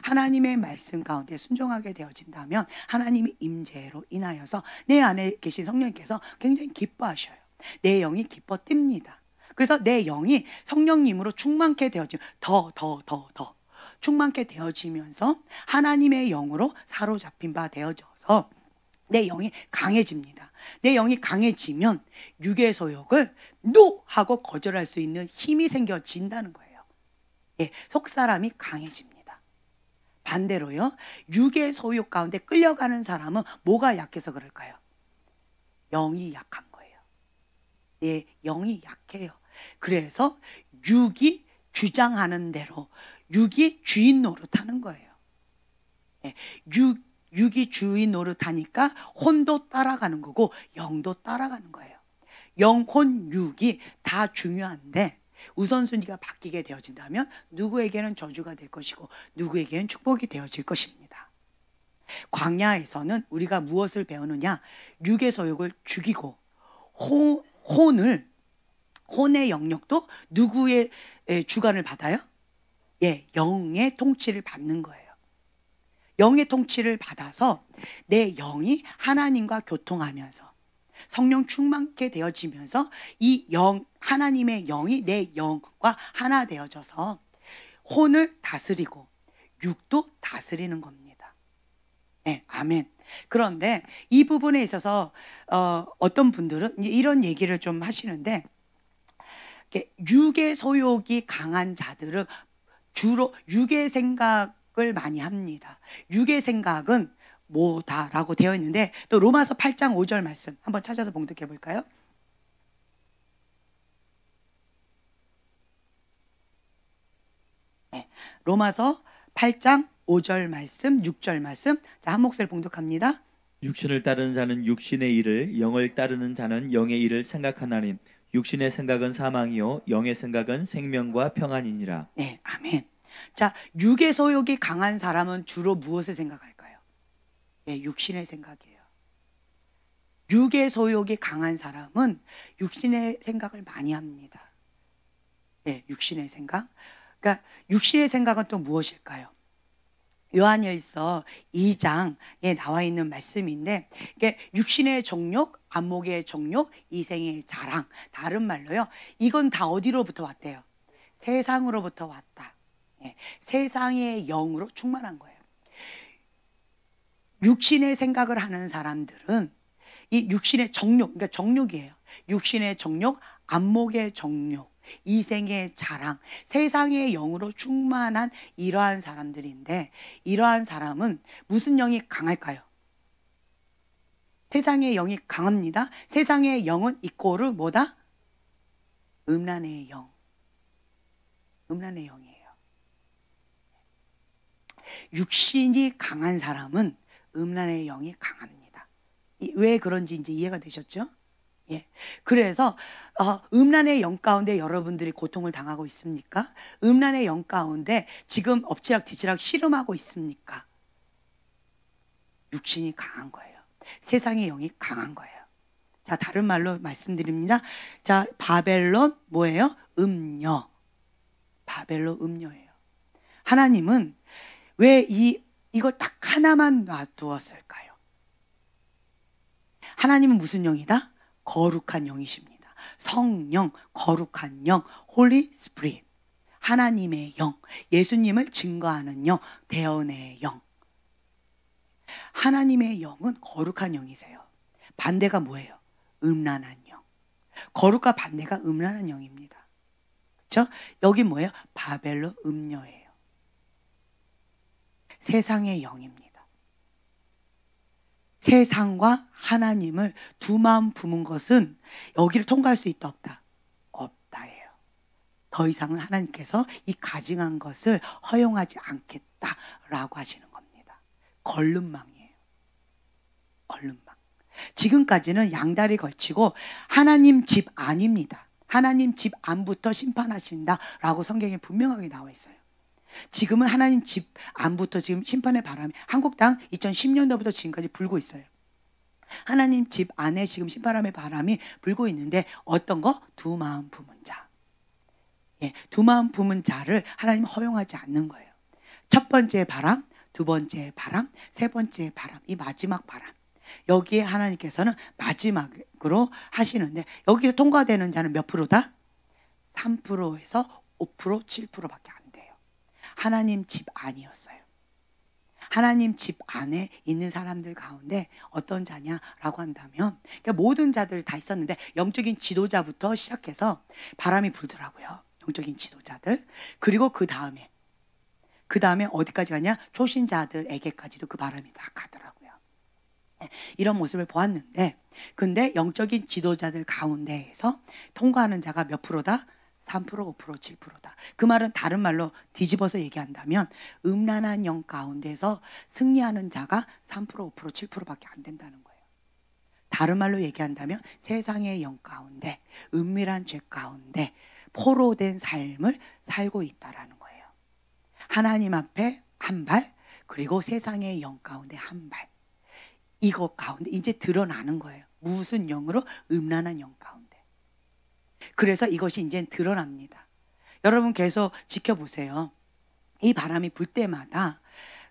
하나님의 말씀 가운데 순종하게 되어진다면 하나님의 임재로 인하여서 내 안에 계신 성령님께서 굉장히 기뻐하셔요. 내 영이 기뻐 뜁니다. 그래서 내 영이 성령님으로 충만케 되어지면 더 충만케 되어지면서 하나님의 영으로 사로잡힌 바 되어져서 내 영이 강해집니다. 내 영이 강해지면 육의 소욕을 노! 하고 거절할 수 있는 힘이 생겨진다는 거예요. 속사람이 강해집니다. 반대로요, 육의 소욕 가운데 끌려가는 사람은 뭐가 약해서 그럴까요? 영이 약한 거예요. 내 영이 약해요. 그래서 육이 주장하는 대로 육이 주인 노릇하는 거예요. 육이 주인 노릇하니까 혼도 따라가는 거고 영도 따라가는 거예요. 영혼, 육이 다 중요한데 우선순위가 바뀌게 되어진다면 누구에게는 저주가 될 것이고 누구에게는 축복이 되어질 것입니다. 광야에서는 우리가 무엇을 배우느냐? 육의 소욕을 죽이고 혼의 영역도 누구의 주관을 받아요? 영의 통치를 받는 거예요. 영의 통치를 받아서 내 영이 하나님과 교통하면서 성령 충만케 되어지면서 이 하나님의 영이 내 영과 하나 되어져서 혼을 다스리고 육도 다스리는 겁니다. 아멘. 그런데 이 부분에 있어서 어떤 분들은 이런 얘기를 좀 하시는데, 육의 소욕이 강한 자들은 주로 육의 생각을 많이 합니다. 육의 생각은 뭐다라고 되어 있는데, 또 로마서 8장 5절 말씀 한번 찾아서 봉독해 볼까요? 로마서 8장 5절 말씀, 6절 말씀. 자, 한 목소리 봉독합니다. 육신을 따르는 자는 육신의 일을, 영을 따르는 자는 영의 일을 생각하나니 육신의 생각은 사망이요 영의 생각은 생명과 평안이니라. 네, 아멘. 자, 육의 소욕이 강한 사람은 주로 무엇을 생각할까요? 육신의 생각이에요. 육의 소욕이 강한 사람은 육신의 생각을 많이 합니다. 예, 육신의 생각. 그러니까 육신의 생각은 또 무엇일까요? 요한일서 2장에 나와 있는 말씀인데, 이게 육신의 정욕, 안목의 정욕, 이생의 자랑. 다른 말로요, 이건 다 어디로부터 왔대요? 세상으로부터 왔다. 예, 세상의 영으로 충만한 거예요. 육신의 생각을 하는 사람들은 이 육신의 정욕, 그러니까 정욕이에요. 육신의 정욕, 안목의 정욕, 이생의 자랑, 세상의 영으로 충만한 이러한 사람들인데, 이러한 사람은 무슨 영이 강할까요? 세상의 영이 강합니다. 세상의 영은 이꼬르 뭐다? 음란의 영. 음란의 영이에요. 육신이 강한 사람은 음란의 영이 강합니다. 왜 그런지 이제 이해가 되셨죠? 예. 그래서 음란의 영 가운데 여러분들이 고통을 당하고 있습니까? 음란의 영 가운데 지금 엎치락뒤치락 씨름하고 있습니까? 육신이 강한 거예요. 세상의 영이 강한 거예요. 자, 다른 말로 말씀드립니다. 자, 바벨론 뭐예요? 음녀. 바벨론 음녀예요. 하나님은 왜 이거 딱 하나만 놔두었을까요? 하나님은 무슨 영이다? 거룩한 영이십니다. 성령, 거룩한 영, 홀리 스피릿. 하나님의 영, 예수님을 증거하는 영, 대언의 영. 하나님의 영은 거룩한 영이세요. 반대가 뭐예요? 음란한 영. 거룩과 반대가 음란한 영입니다. 그렇죠? 여기 뭐예요? 바벨론 음녀예요. 세상의 영입니다. 세상과 하나님을 두 마음 품은 것은 여기를 통과할 수 있다 없다? 없다예요. 더 이상은 하나님께서 이 가증한 것을 허용하지 않겠다라고 하시는 겁니다. 걸름망이에요. 걸름망. 지금까지는 양다리 걸치고 하나님 집 안입니다. 하나님 집 안부터 심판하신다라고 성경에 분명하게 나와 있어요. 지금은 하나님 집 안부터 지금 심판의 바람이 한국 땅 2010년도부터 지금까지 불고 있어요. 하나님 집 안에 지금 심판의 바람이 불고 있는데 어떤 거? 두 마음 품은 자. 예, 두 마음 품은 자를 하나님 허용하지 않는 거예요. 첫 번째 바람, 두 번째 바람, 세 번째 바람, 이 마지막 바람. 여기에 하나님께서는 마지막으로 하시는데 여기에 통과되는 자는 몇 프로다? 3%에서 5%, 7%밖에 안 돼요. 하나님 집 안이었어요. 하나님 집 안에 있는 사람들 가운데 어떤 자냐라고 한다면, 그러니까 모든 자들 다 있었는데 영적인 지도자부터 시작해서 바람이 불더라고요. 영적인 지도자들. 그리고 그 다음에 어디까지 가냐? 초신자들에게까지도 그 바람이 다 가더라고요. 이런 모습을 보았는데, 근데 영적인 지도자들 가운데에서 통과하는 자가 몇 프로다? 3%, 5%, 7%다. 그 말은 다른 말로 뒤집어서 얘기한다면 음란한 영 가운데서 승리하는 자가 3%, 5%, 7%밖에 안 된다는 거예요. 다른 말로 얘기한다면 세상의 영 가운데, 은밀한 죄 가운데 포로된 삶을 살고 있다라는 거예요. 하나님 앞에 한 발, 그리고 세상의 영 가운데 한 발. 이것 가운데 이제 드러나는 거예요. 무슨 영으로? 음란한 영 가운데. 그래서 이것이 이제 드러납니다. 여러분 계속 지켜보세요. 이 바람이 불 때마다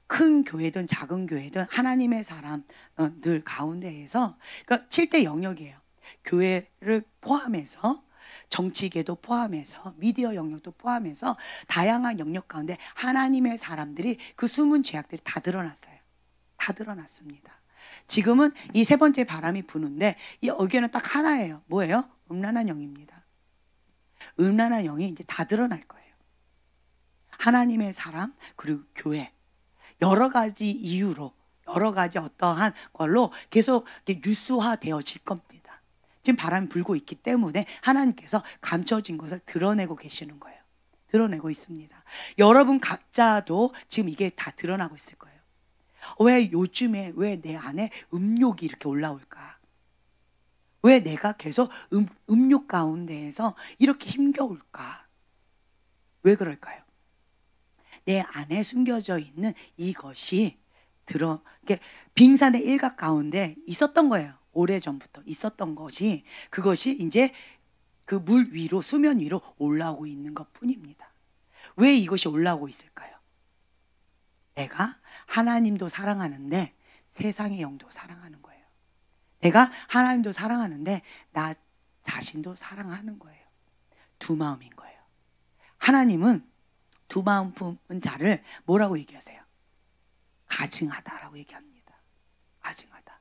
큰 교회든 작은 교회든 하나님의 사람들 가운데에서, 그러니까 7대 영역이에요. 교회를 포함해서 정치계도 포함해서 미디어 영역도 포함해서 다양한 영역 가운데 하나님의 사람들이 그 숨은 죄악들이 다 드러났어요. 다 드러났습니다. 지금은 이 세 번째 바람이 부는데 이 의견은 딱 하나예요. 뭐예요? 음란한 영입니다. 음란한 영이 이제 다 드러날 거예요. 하나님의 사람 그리고 교회 여러 가지 이유로 여러 가지 어떠한 걸로 계속 뉴스화되어질 겁니다. 지금 바람이 불고 있기 때문에 하나님께서 감춰진 것을 드러내고 계시는 거예요. 드러내고 있습니다. 여러분 각자도 지금 이게 다 드러나고 있을 거예요. 왜 요즘에 왜 내 안에 음욕이 이렇게 올라올까? 왜 내가 계속 음욕 가운데에서 이렇게 힘겨울까? 왜 그럴까요? 내 안에 숨겨져 있는 이것이 빙산의 일각 가운데 있었던 거예요. 오래전부터 있었던 것이, 그것이 이제 그 물 위로, 수면 위로 올라오고 있는 것 뿐입니다. 왜 이것이 올라오고 있을까요? 내가 하나님도 사랑하는데 세상의 영도 사랑하는 거예요. 내가 하나님도 사랑하는데 나 자신도 사랑하는 거예요. 두 마음인 거예요. 하나님은 두 마음 품은 자를 뭐라고 얘기하세요? 가증하다라고 얘기합니다. 가증하다.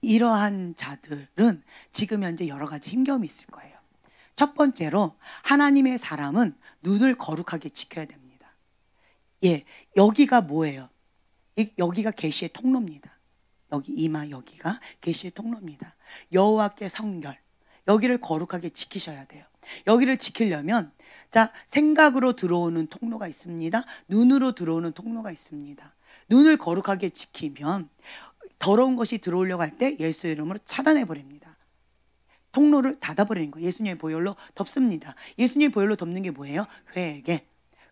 이러한 자들은 지금 현재 여러 가지 힘겨움이 있을 거예요. 첫 번째로 하나님의 사람은 눈을 거룩하게 지켜야 됩니다. 예, 여기가 뭐예요? 여기가 계시의 통로입니다. 여기 이마, 여기가 계시의 통로입니다. 여호와께 성결, 여기를 거룩하게 지키셔야 돼요. 여기를 지키려면 자, 생각으로 들어오는 통로가 있습니다. 눈으로 들어오는 통로가 있습니다. 눈을 거룩하게 지키면 더러운 것이 들어오려고 할 때 예수 이름으로 차단해 버립니다. 통로를 닫아버리는 거예요. 예수님의 보혈로 덮습니다. 예수님의 보혈로 덮는 게 뭐예요?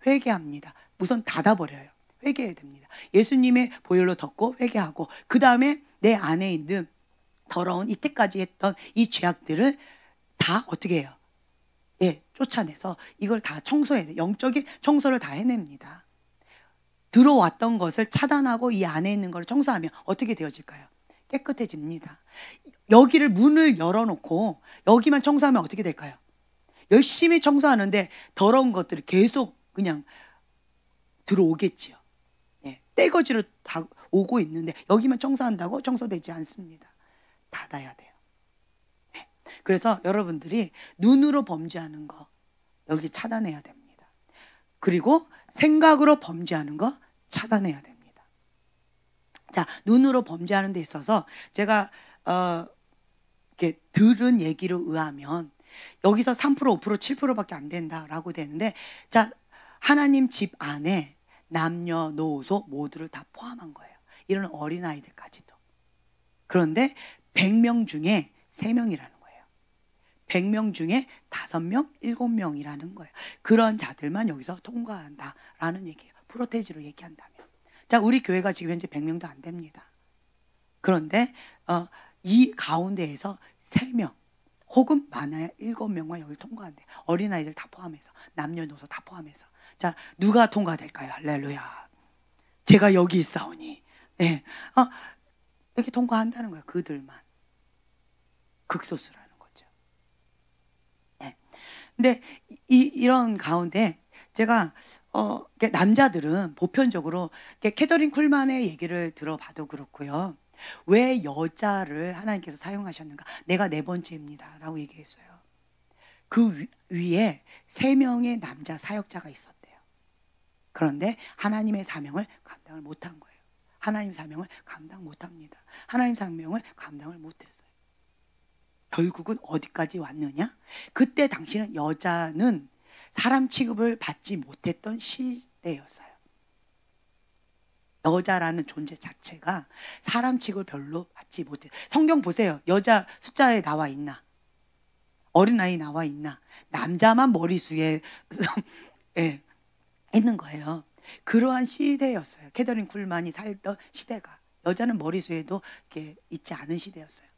회개합니다. 우선 닫아버려요. 회개해야 됩니다. 예수님의 보혈로 덮고 회개하고, 그 다음에 내 안에 있는 더러운 이때까지 했던 이 죄악들을 다 어떻게 해요? 예, 쫓아내서 이걸 다 청소해야 돼요. 영적인 청소를 다 해냅니다. 들어왔던 것을 차단하고 이 안에 있는 걸 청소하면 어떻게 되어질까요? 깨끗해집니다. 여기를 문을 열어놓고 여기만 청소하면 어떻게 될까요? 열심히 청소하는데 더러운 것들이 계속 그냥 들어오겠지요. 예, 떼거지로 다 오고 있는데 여기만 청소한다고 청소되지 않습니다. 닫아야 돼요. 예, 그래서 여러분들이 눈으로 범죄하는 거 여기 차단해야 됩니다. 그리고 생각으로 범죄하는 거 차단해야 됩니다. 자, 눈으로 범죄하는 데 있어서 제가 이렇게 들은 얘기로 의하면 여기서 3%, 5%, 7%밖에 안 된다라고 되는데, 자, 하나님 집 안에 남녀노소 모두를 다 포함한 거예요. 이런 어린아이들까지도. 그런데 100명 중에 3명이라는 거예요. 100명 중에 5명, 7명이라는 거예요. 그런 자들만 여기서 통과한다라는 얘기예요. 프로테지로 얘기한다면. 자, 우리 교회가 지금 현재 100명도 안 됩니다. 그런데 이 가운데에서 3명 혹은 많아야 7명만 여기를 통과한대요. 어린아이들 다 포함해서, 남녀노소 다 포함해서. 자, 누가 통과될까요? 할렐루야. 제가 여기 있사오니. 네. 이렇게 통과한다는 거예요. 그들만. 극소수라는 거죠. 네. 근데 이런 가운데 제가 남자들은 보편적으로 캐더린 쿨만의 얘기를 들어봐도 그렇고요. 왜 여자를 하나님께서 사용하셨는가? 내가 4번째입니다 라고 얘기했어요. 그 위에 3명의 남자 사역자가 있었대요. 그런데 하나님의 사명을 감당을 못한 거예요. 하나님 사명을 감당 못합니다. 하나님 사명을 감당을 못했어요. 결국은 어디까지 왔느냐? 그때 당시는 여자는 사람 취급을 받지 못했던 시대였어요. 여자라는 존재 자체가 사람 취급을 별로 받지 못해요. 성경 보세요. 여자 숫자에 나와 있나? 어린아이 나와 있나? 남자만 머리수에 예, 있는 거예요. 그러한 시대였어요. 캐더린 쿨만이 살던 시대가. 여자는 머리수에도 이렇게 있지 않은 시대였어요.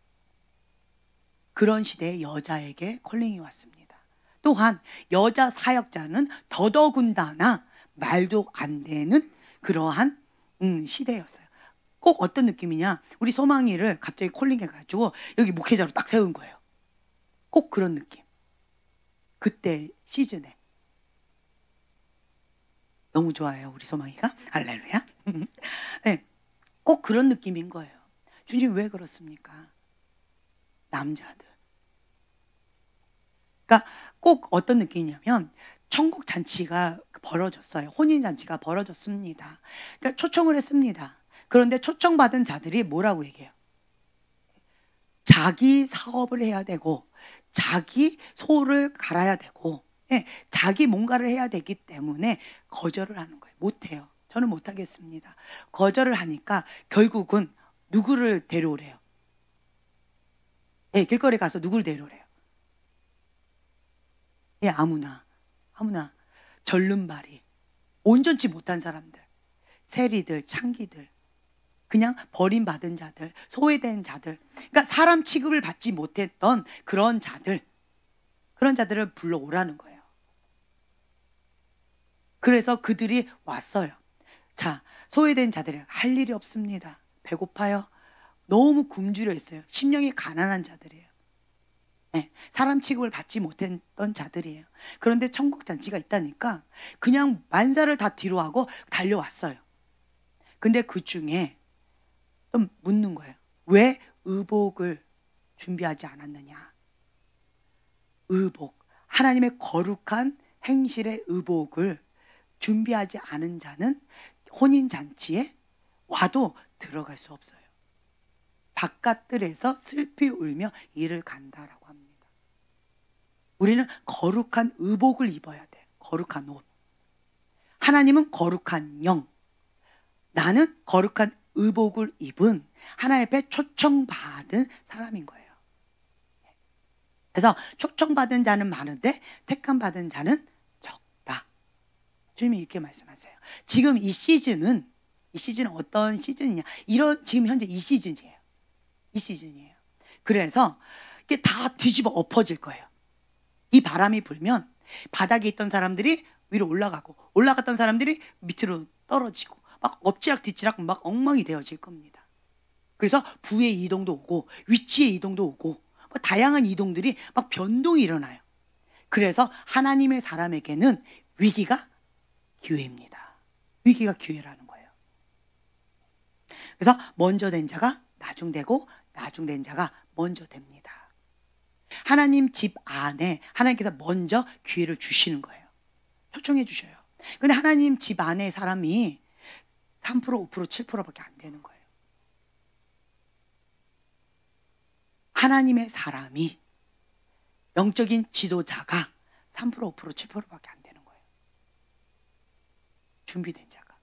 그런 시대에 여자에게 콜링이 왔습니다. 또한 여자 사역자는 더더군다나 말도 안 되는 그러한 시대였어요. 꼭 어떤 느낌이냐? 우리 소망이를 갑자기 콜링해가지고 여기 목회자로 딱 세운 거예요. 꼭 그런 느낌. 그때 시즌에. 너무 좋아요, 우리 소망이가. 할렐루야. 네, 꼭 그런 느낌인 거예요. 주님 왜 그렇습니까? 남자들. 그러니까 꼭 어떤 느낌이냐면 천국 잔치가 벌어졌어요. 혼인 잔치가 벌어졌습니다. 그러니까 초청을 했습니다. 그런데 초청받은 자들이 뭐라고 얘기해요? 자기 사업을 해야 되고 자기 소를 갈아야 되고 자기 뭔가를 해야 되기 때문에 거절을 하는 거예요. 못해요. 저는 못하겠습니다. 거절을 하니까 결국은 누구를 데려오래요? 길거리 가서 누구를 데려오래요? 아무나 절름발이 온전치 못한 사람들, 세리들, 창기들, 그냥 버림받은 자들, 소외된 자들, 그러니까 사람 취급을 받지 못했던 그런 자들을 불러오라는 거예요. 그래서 그들이 왔어요. 자, 소외된 자들이 할 일이 없습니다. 배고파요. 너무 굶주려 있어요. 심령이 가난한 자들이에요. 네, 사람 취급을 받지 못했던 자들이에요. 그런데 천국 잔치가 있다니까 그냥 만사를 다 뒤로 하고 달려왔어요. 근데 그 중에 좀 묻는 거예요. 왜 의복을 준비하지 않았느냐? 의복, 하나님의 거룩한 행실의 의복을 준비하지 않은 자는 혼인잔치에 와도 들어갈 수 없어요. 바깥들에서 슬피 울며 이를 간다라고 합니다. 우리는 거룩한 의복을 입어야 돼. 거룩한 옷. 하나님은 거룩한 영. 나는 거룩한 의복을 입은 하나님 앞에 초청받은 사람인 거예요. 그래서 초청받은 자는 많은데 택함받은 자는 적다. 주님이 이렇게 말씀하세요. 지금 이 시즌은 어떤 시즌이냐? 지금 현재 이 시즌이에요. 이 시즌이에요. 그래서 이게 다 뒤집어 엎어질 거예요. 이 바람이 불면 바닥에 있던 사람들이 위로 올라가고 올라갔던 사람들이 밑으로 떨어지고 막 엎치락 뒤치락 막 엉망이 되어질 겁니다. 그래서 부의 이동도 오고 위치의 이동도 오고 다양한 이동들이 막 변동이 일어나요. 그래서 하나님의 사람에게는 위기가 기회입니다. 위기가 기회라는 거예요. 그래서 먼저 된 자가 나중되고 나중된 자가 먼저 됩니다. 하나님 집 안에 하나님께서 먼저 기회를 주시는 거예요. 초청해 주셔요. 근데 하나님 집 안에 사람이 3%, 5%, 7%밖에 안 되는 거예요. 하나님의 사람이 영적인 지도자가 3%, 5%, 7%밖에 안 되는 거예요. 준비된 자가,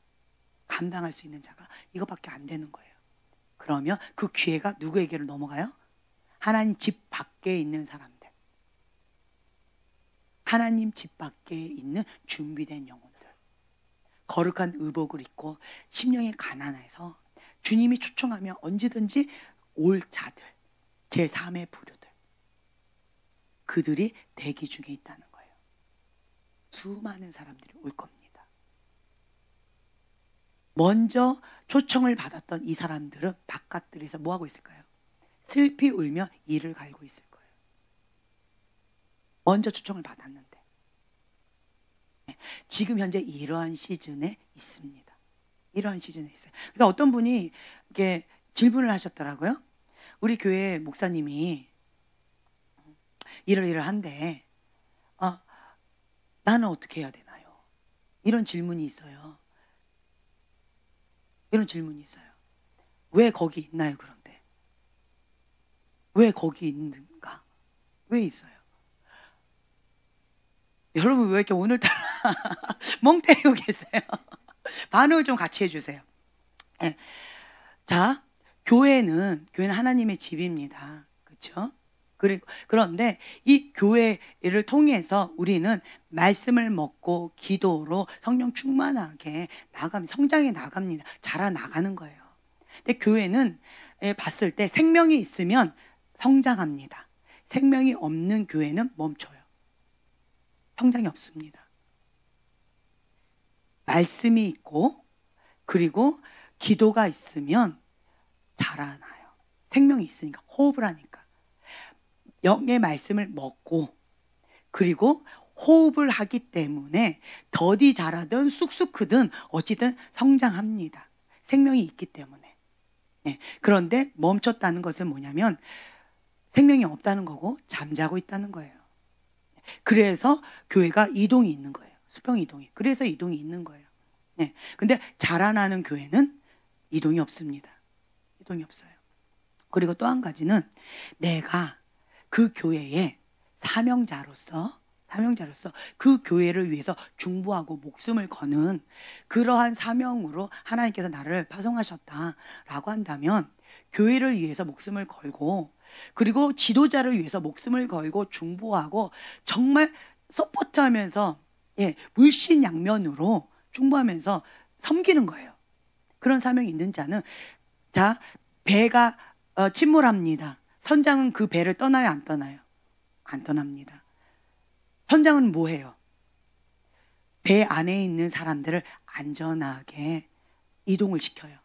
감당할 수 있는 자가 이것밖에 안 되는 거예요. 그러면 그 기회가 누구에게로 넘어가요? 하나님 집 밖에 있는 사람들. 하나님 집 밖에 있는 준비된 영혼들. 거룩한 의복을 입고 심령이 가난해서 주님이 초청하면 언제든지 올 자들. 제3의 부류들. 그들이 대기 중에 있다는 거예요. 수많은 사람들이 올 겁니다. 먼저 초청을 받았던 이 사람들은 바깥들에서 뭐하고 있을까요? 슬피 울며 이를 갈고 있을 거예요. 먼저 초청을 받았는데 지금 현재 이러한 시즌에 있습니다. 이러한 시즌에 있어요. 그래서 어떤 분이 이렇게 질문을 하셨더라고요. 우리 교회 목사님이 이러이러한데 나는 어떻게 해야 되나요? 이런 질문이 있어요. 이런 질문이 있어요. 왜 거기 있나요? 그런데 왜 거기 있는가? 왜 있어요? 여러분 왜 이렇게 오늘따라 멍 때리고 계세요? 반응을 좀 같이 해주세요. 네. 자, 교회는 하나님의 집입니다. 그렇죠? 그런데 이 교회를 통해서 우리는 말씀을 먹고 기도로 성령 충만하게 성장해 나갑니다. 자라나가는 거예요. 근데 교회는 봤을 때 생명이 있으면 성장합니다. 생명이 없는 교회는 멈춰요. 성장이 없습니다. 말씀이 있고 그리고 기도가 있으면 자라나요. 생명이 있으니까 호흡을 하니까. 영의 말씀을 먹고 그리고 호흡을 하기 때문에 더디 자라든 쑥쑥 크든 어찌든 성장합니다. 생명이 있기 때문에. 네. 그런데 멈췄다는 것은 뭐냐면 생명이 없다는 거고 잠자고 있다는 거예요. 그래서 교회가 이동이 있는 거예요. 수평 이동이. 그래서 이동이 있는 거예요. 네. 근데 자라나는 교회는 이동이 없습니다. 이동이 없어요. 그리고 또 한 가지는 내가 그 교회의 사명자로서 그 교회를 위해서 중보하고 목숨을 거는 그러한 사명으로 하나님께서 나를 파송하셨다라고 한다면 교회를 위해서 목숨을 걸고 그리고 지도자를 위해서 목숨을 걸고 중보하고 정말 서포트하면서 물신양면으로 중보하면서 섬기는 거예요. 그런 사명이 있는 자는 자, 배가 침몰합니다. 선장은 그 배를 떠나요, 안 떠나요? 안 떠납니다. 선장은 뭐 해요? 배 안에 있는 사람들을 안전하게 이동을 시켜요.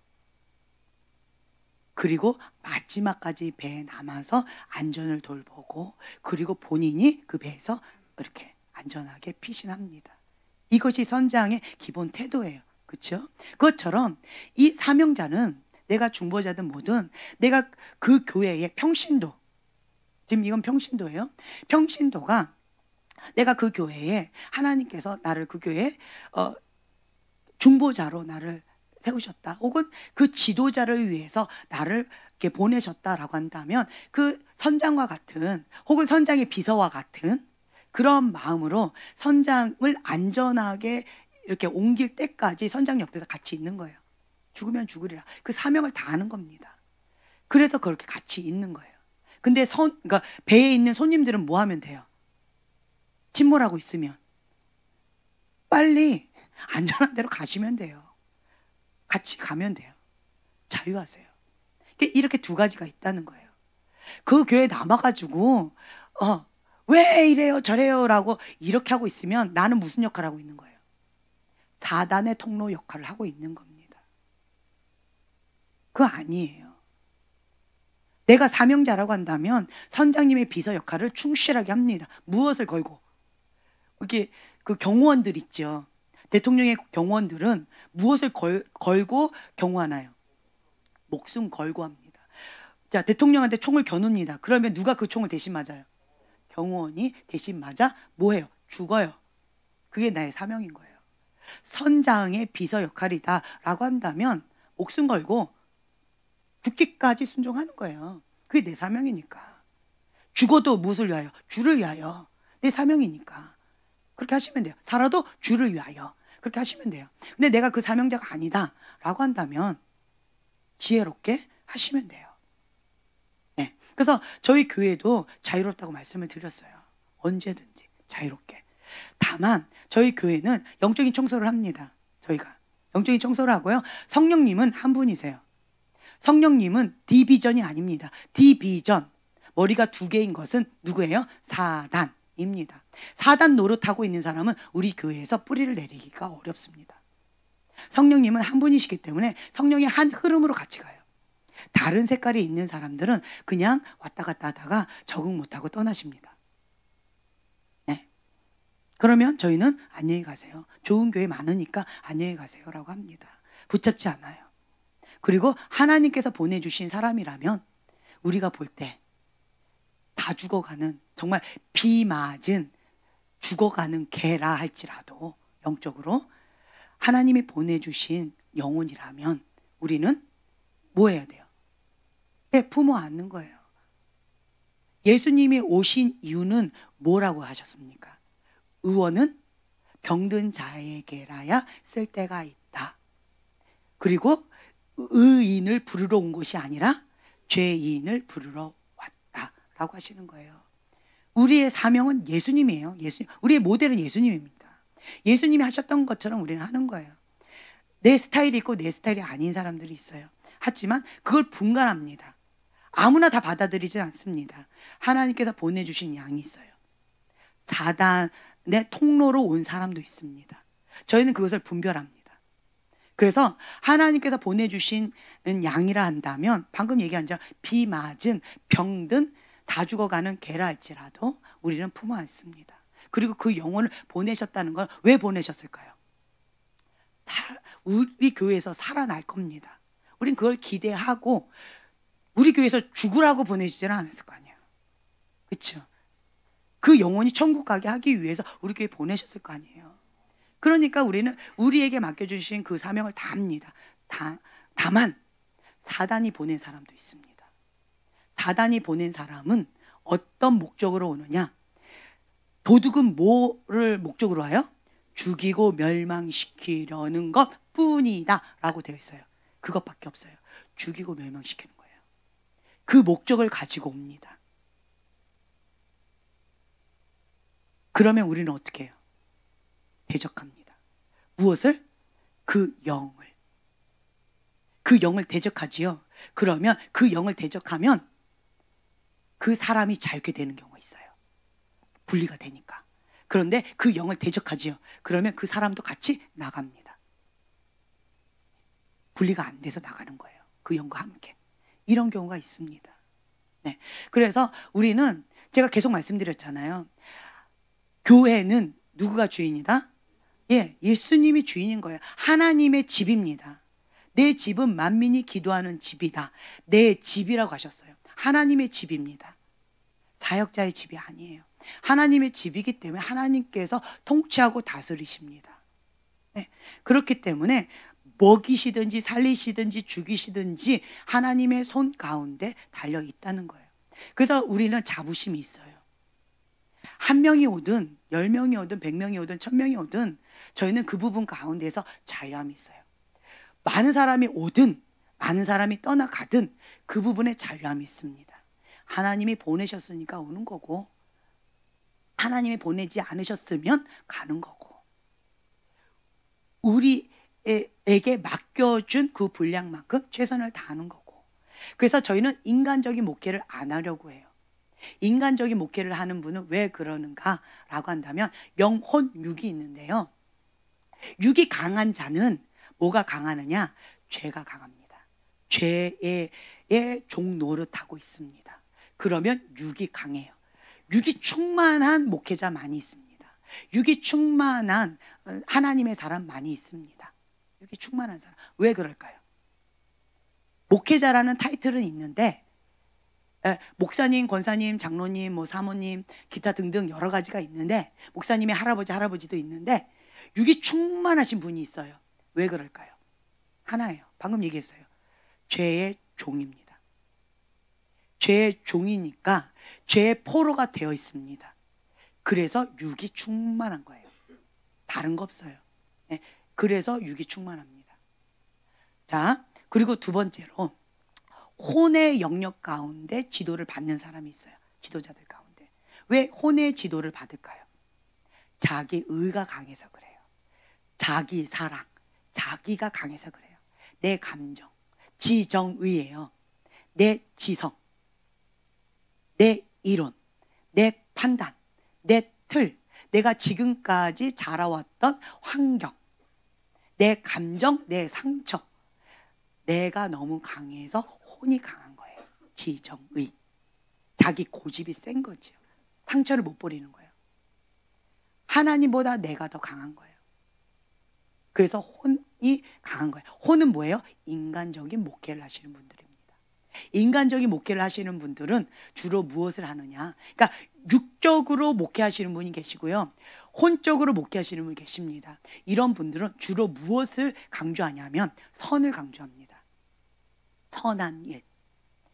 그리고 마지막까지 배에 남아서 안전을 돌보고, 그리고 본인이 그 배에서 이렇게 안전하게 피신합니다. 이것이 선장의 기본 태도예요. 그렇죠? 그것처럼 이 사명자는, 내가 중보자든 뭐든, 내가 그 교회의 평신도, 지금 이건 평신도예요. 평신도가 내가 그 교회에, 하나님께서 나를 그 교회에 중보자로 나를 세우셨다, 혹은 그 지도자를 위해서 나를 이렇게 보내셨다라고 한다면, 그 선장과 같은, 혹은 선장의 비서와 같은 그런 마음으로 선장을 안전하게 이렇게 옮길 때까지 선장 옆에서 같이 있는 거예요. 죽으면 죽으리라. 그 사명을 다하는 겁니다. 그래서 그렇게 같이 있는 거예요. 근데 그러니까 배에 있는 손님들은 뭐 하면 돼요? 침몰하고 있으면 빨리 안전한 데로 가시면 돼요. 같이 가면 돼요. 자유하세요. 이렇게 두 가지가 있다는 거예요. 그 교회에 남아가지고 왜 이래요 저래요 라고 이렇게 하고 있으면 나는 무슨 역할을 하고 있는 거예요? 사단의 통로 역할을 하고 있는 겁니다. 그거 아니에요. 내가 사명자라고 한다면 선장님의 비서 역할을 충실하게 합니다. 무엇을 걸고? 이게 그 경호원들 있죠. 대통령의 경호원들은 무엇을 걸고 경호하나요? 목숨 걸고 합니다. 자, 대통령한테 총을 겨눕니다. 그러면 누가 그 총을 대신 맞아요? 경호원이 대신 맞아 뭐해요? 죽어요. 그게 나의 사명인 거예요. 선장의 비서 역할이다라고 한다면 목숨 걸고 죽기까지 순종하는 거예요. 그게 내 사명이니까. 죽어도 무엇을 위하여? 주를 위하여. 내 사명이니까. 그렇게 하시면 돼요. 살아도 주를 위하여. 그렇게 하시면 돼요. 근데 내가 그 사명자가 아니다 라고 한다면 지혜롭게 하시면 돼요. 네. 그래서 저희 교회도 자유롭다고 말씀을 드렸어요. 언제든지 자유롭게. 다만 저희 교회는 영적인 청소를 합니다. 저희가 영적인 청소를 하고요. 성령님은 한 분이세요. 성령님은 디비전이 아닙니다. 디비전, 머리가 두 개인 것은 누구예요? 사단입니다. 사단 노릇하고 있는 사람은 우리 교회에서 뿌리를 내리기가 어렵습니다. 성령님은 한 분이시기 때문에 성령의 한 흐름으로 같이 가요. 다른 색깔이 있는 사람들은 그냥 왔다 갔다 하다가 적응 못하고 떠나십니다. 네. 그러면 저희는 안녕히 가세요. 좋은 교회 많으니까 안녕히 가세요 라고 합니다. 붙잡지 않아요. 그리고 하나님께서 보내주신 사람이라면 우리가 볼 때 다 죽어가는, 정말 비 맞은 죽어가는 개라 할지라도 영적으로 하나님이 보내주신 영혼이라면 우리는 뭐 해야 돼요? 품어 안는 거예요. 예수님이 오신 이유는 뭐라고 하셨습니까? 의원은 병든 자에게라야 쓸 데가 있다. 그리고 의인을 부르러 온 것이 아니라 죄인을 부르러 왔다라고 하시는 거예요. 우리의 사명은 예수님이에요. 우리의 모델은 예수님입니다. 예수님이 하셨던 것처럼 우리는 하는 거예요. 내 스타일이 있고 내 스타일이 아닌 사람들이 있어요. 하지만 그걸 분간합니다. 아무나 다 받아들이지 않습니다. 하나님께서 보내주신 양이 있어요. 사단의 통로로 온 사람도 있습니다. 저희는 그것을 분별합니다. 그래서 하나님께서 보내주신 양이라 한다면 방금 얘기한 자 비 맞은 병든 다 죽어가는 개라 할지라도 우리는 품어 안습니다. 그리고 그 영혼을 보내셨다는 건 왜 보내셨을까요? 우리 교회에서 살아날 겁니다. 우린 그걸 기대하고 우리 교회에서 죽으라고 보내시지는 않았을 거 아니에요. 그렇죠? 그 영혼이 천국 가게 하기 위해서 우리 교회에 보내셨을 거 아니에요. 그러니까 우리는 우리에게 맡겨주신 그 사명을 다 합니다. 다만 사단이 보낸 사람도 있습니다. 사단이 보낸 사람은 어떤 목적으로 오느냐? 도둑은 뭐를 목적으로 와요? 죽이고 멸망시키려는 것뿐이다 라고 되어 있어요. 그것밖에 없어요. 죽이고 멸망시키는 거예요. 그 목적을 가지고 옵니다. 그러면 우리는 어떻게 해요? 대적합니다. 무엇을? 그 영을 대적하지요. 그러면 그 영을 대적하면 그 사람이 자유케 되는 경우가 있어요. 분리가 되니까. 그런데 그 영을 대적하지요. 그러면 그 사람도 같이 나갑니다. 분리가 안 돼서 나가는 거예요. 그 영과 함께. 이런 경우가 있습니다. 네. 그래서 우리는 제가 계속 말씀드렸잖아요. 교회는 누구가 주인이다? 예, 예수님이 주인인 거예요. 하나님의 집입니다. 내 집은 만민이 기도하는 집이다. 내 집이라고 하셨어요. 하나님의 집입니다. 사역자의 집이 아니에요. 하나님의 집이기 때문에 하나님께서 통치하고 다스리십니다. 네. 그렇기 때문에 먹이시든지 살리시든지 죽이시든지 하나님의 손 가운데 달려 있다는 거예요. 그래서 우리는 자부심이 있어요. 한 명이 오든 10명이 오든 100명이 오든 1000명이 오든 저희는 그 부분 가운데서 자유함이 있어요. 많은 사람이 오든 많은 사람이 떠나가든 그 부분에 자유함이 있습니다. 하나님이 보내셨으니까 오는 거고 하나님이 보내지 않으셨으면 가는 거고 우리에게 맡겨준 그 분량만큼 최선을 다하는 거고 그래서 저희는 인간적인 목회를 안 하려고 해요. 인간적인 목회를 하는 분은 왜 그러는가라고 한다면 영혼, 육이 있는데요. 육이 강한 자는 뭐가 강하느냐? 죄가 강합니다. 죄의 종 노릇하고 있습니다. 그러면 육이 강해요. 육이 충만한 목회자 많이 있습니다. 육이 충만한 하나님의 사람 많이 있습니다. 육이 충만한 사람. 왜 그럴까요? 목회자라는 타이틀은 있는데 목사님, 권사님, 장로님, 뭐 사모님, 기타 등등 여러 가지가 있는데 목사님의 할아버지도 있는데 육이 충만하신 분이 있어요. 왜 그럴까요? 하나예요. 방금 얘기했어요. 죄의 종입니다. 죄의 종이니까 죄의 포로가 되어 있습니다. 그래서 육이 충만한 거예요. 다른 거 없어요. 그래서 육이 충만합니다. 자, 그리고 두 번째로 혼의 영역 가운데 지도를 받는 사람이 있어요. 지도자들 가운데. 왜 혼의 지도를 받을까요? 자기 의가 강해서 그래요. 자기 사랑, 자기가 강해서 그래요. 내 감정, 지정의예요. 내 지성, 내 이론, 내 판단, 내 틀, 내가 지금까지 자라왔던 환경, 내 감정, 내 상처, 내가 너무 강해서 혼이 강한 거예요. 지정의. 자기 고집이 센 거죠. 상처를 못 버리는 거예요. 하나님보다 내가 더 강한 거예요. 그래서 혼이 강한 거예요. 혼은 뭐예요? 인간적인 목회를 하시는 분들입니다. 인간적인 목회를 하시는 분들은 주로 무엇을 하느냐? 그러니까 육적으로 목회하시는 분이 계시고요. 혼적으로 목회하시는 분이 계십니다. 이런 분들은 주로 무엇을 강조하냐면 선을 강조합니다. 선한 일.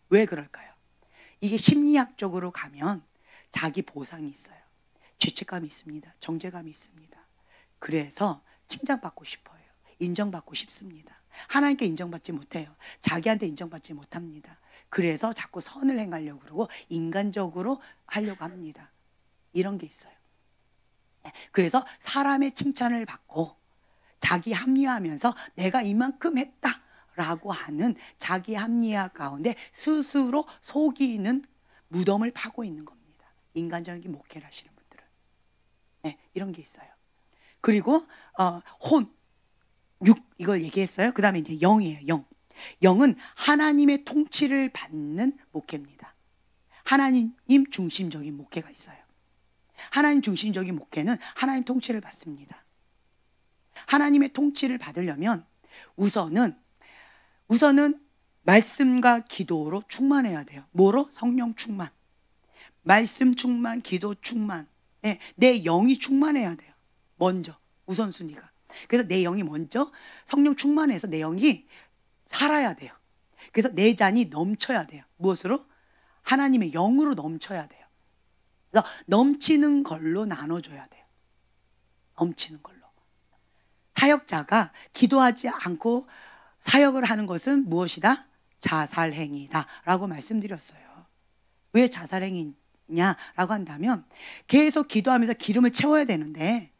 왜 그럴까요? 이게 심리학적으로 가면 자기 보상이 있어요. 죄책감이 있습니다. 정죄감이 있습니다. 그래서 칭찬받고 싶어요. 인정받고 싶습니다. 하나님께 인정받지 못해요. 자기한테 인정받지 못합니다. 그래서 자꾸 선을 행하려고 그러고 인간적으로 하려고 합니다. 이런 게 있어요. 그래서 사람의 칭찬을 받고 자기 합리화하면서 내가 이만큼 했다라고 하는 자기 합리화 가운데 스스로 속이는 무덤을 파고 있는 겁니다. 인간적인 목회를 하시는 분들은. 네, 이런 게 있어요. 그리고 혼, 육 이걸 얘기했어요. 그 다음에 이제 영이에요. 영. 영은 하나님의 통치를 받는 목회입니다. 하나님 중심적인 목회가 있어요. 하나님 중심적인 목회는 하나님 통치를 받습니다. 하나님의 통치를 받으려면 우선은 말씀과 기도로 충만해야 돼요. 뭐로? 성령 충만. 말씀 충만, 기도 충만. 네, 내 영이 충만해야 돼요. 먼저 우선순위가. 그래서 내 영이 먼저 성령 충만해서 내 영이 살아야 돼요. 그래서 내 잔이 넘쳐야 돼요. 무엇으로? 하나님의 영으로 넘쳐야 돼요. 그래서 넘치는 걸로 나눠줘야 돼요. 넘치는 걸로. 사역자가 기도하지 않고 사역을 하는 것은 무엇이다? 자살행위다 라고 말씀드렸어요. 왜 자살행위냐라고 한다면 계속 기도하면서 기름을 채워야 되는데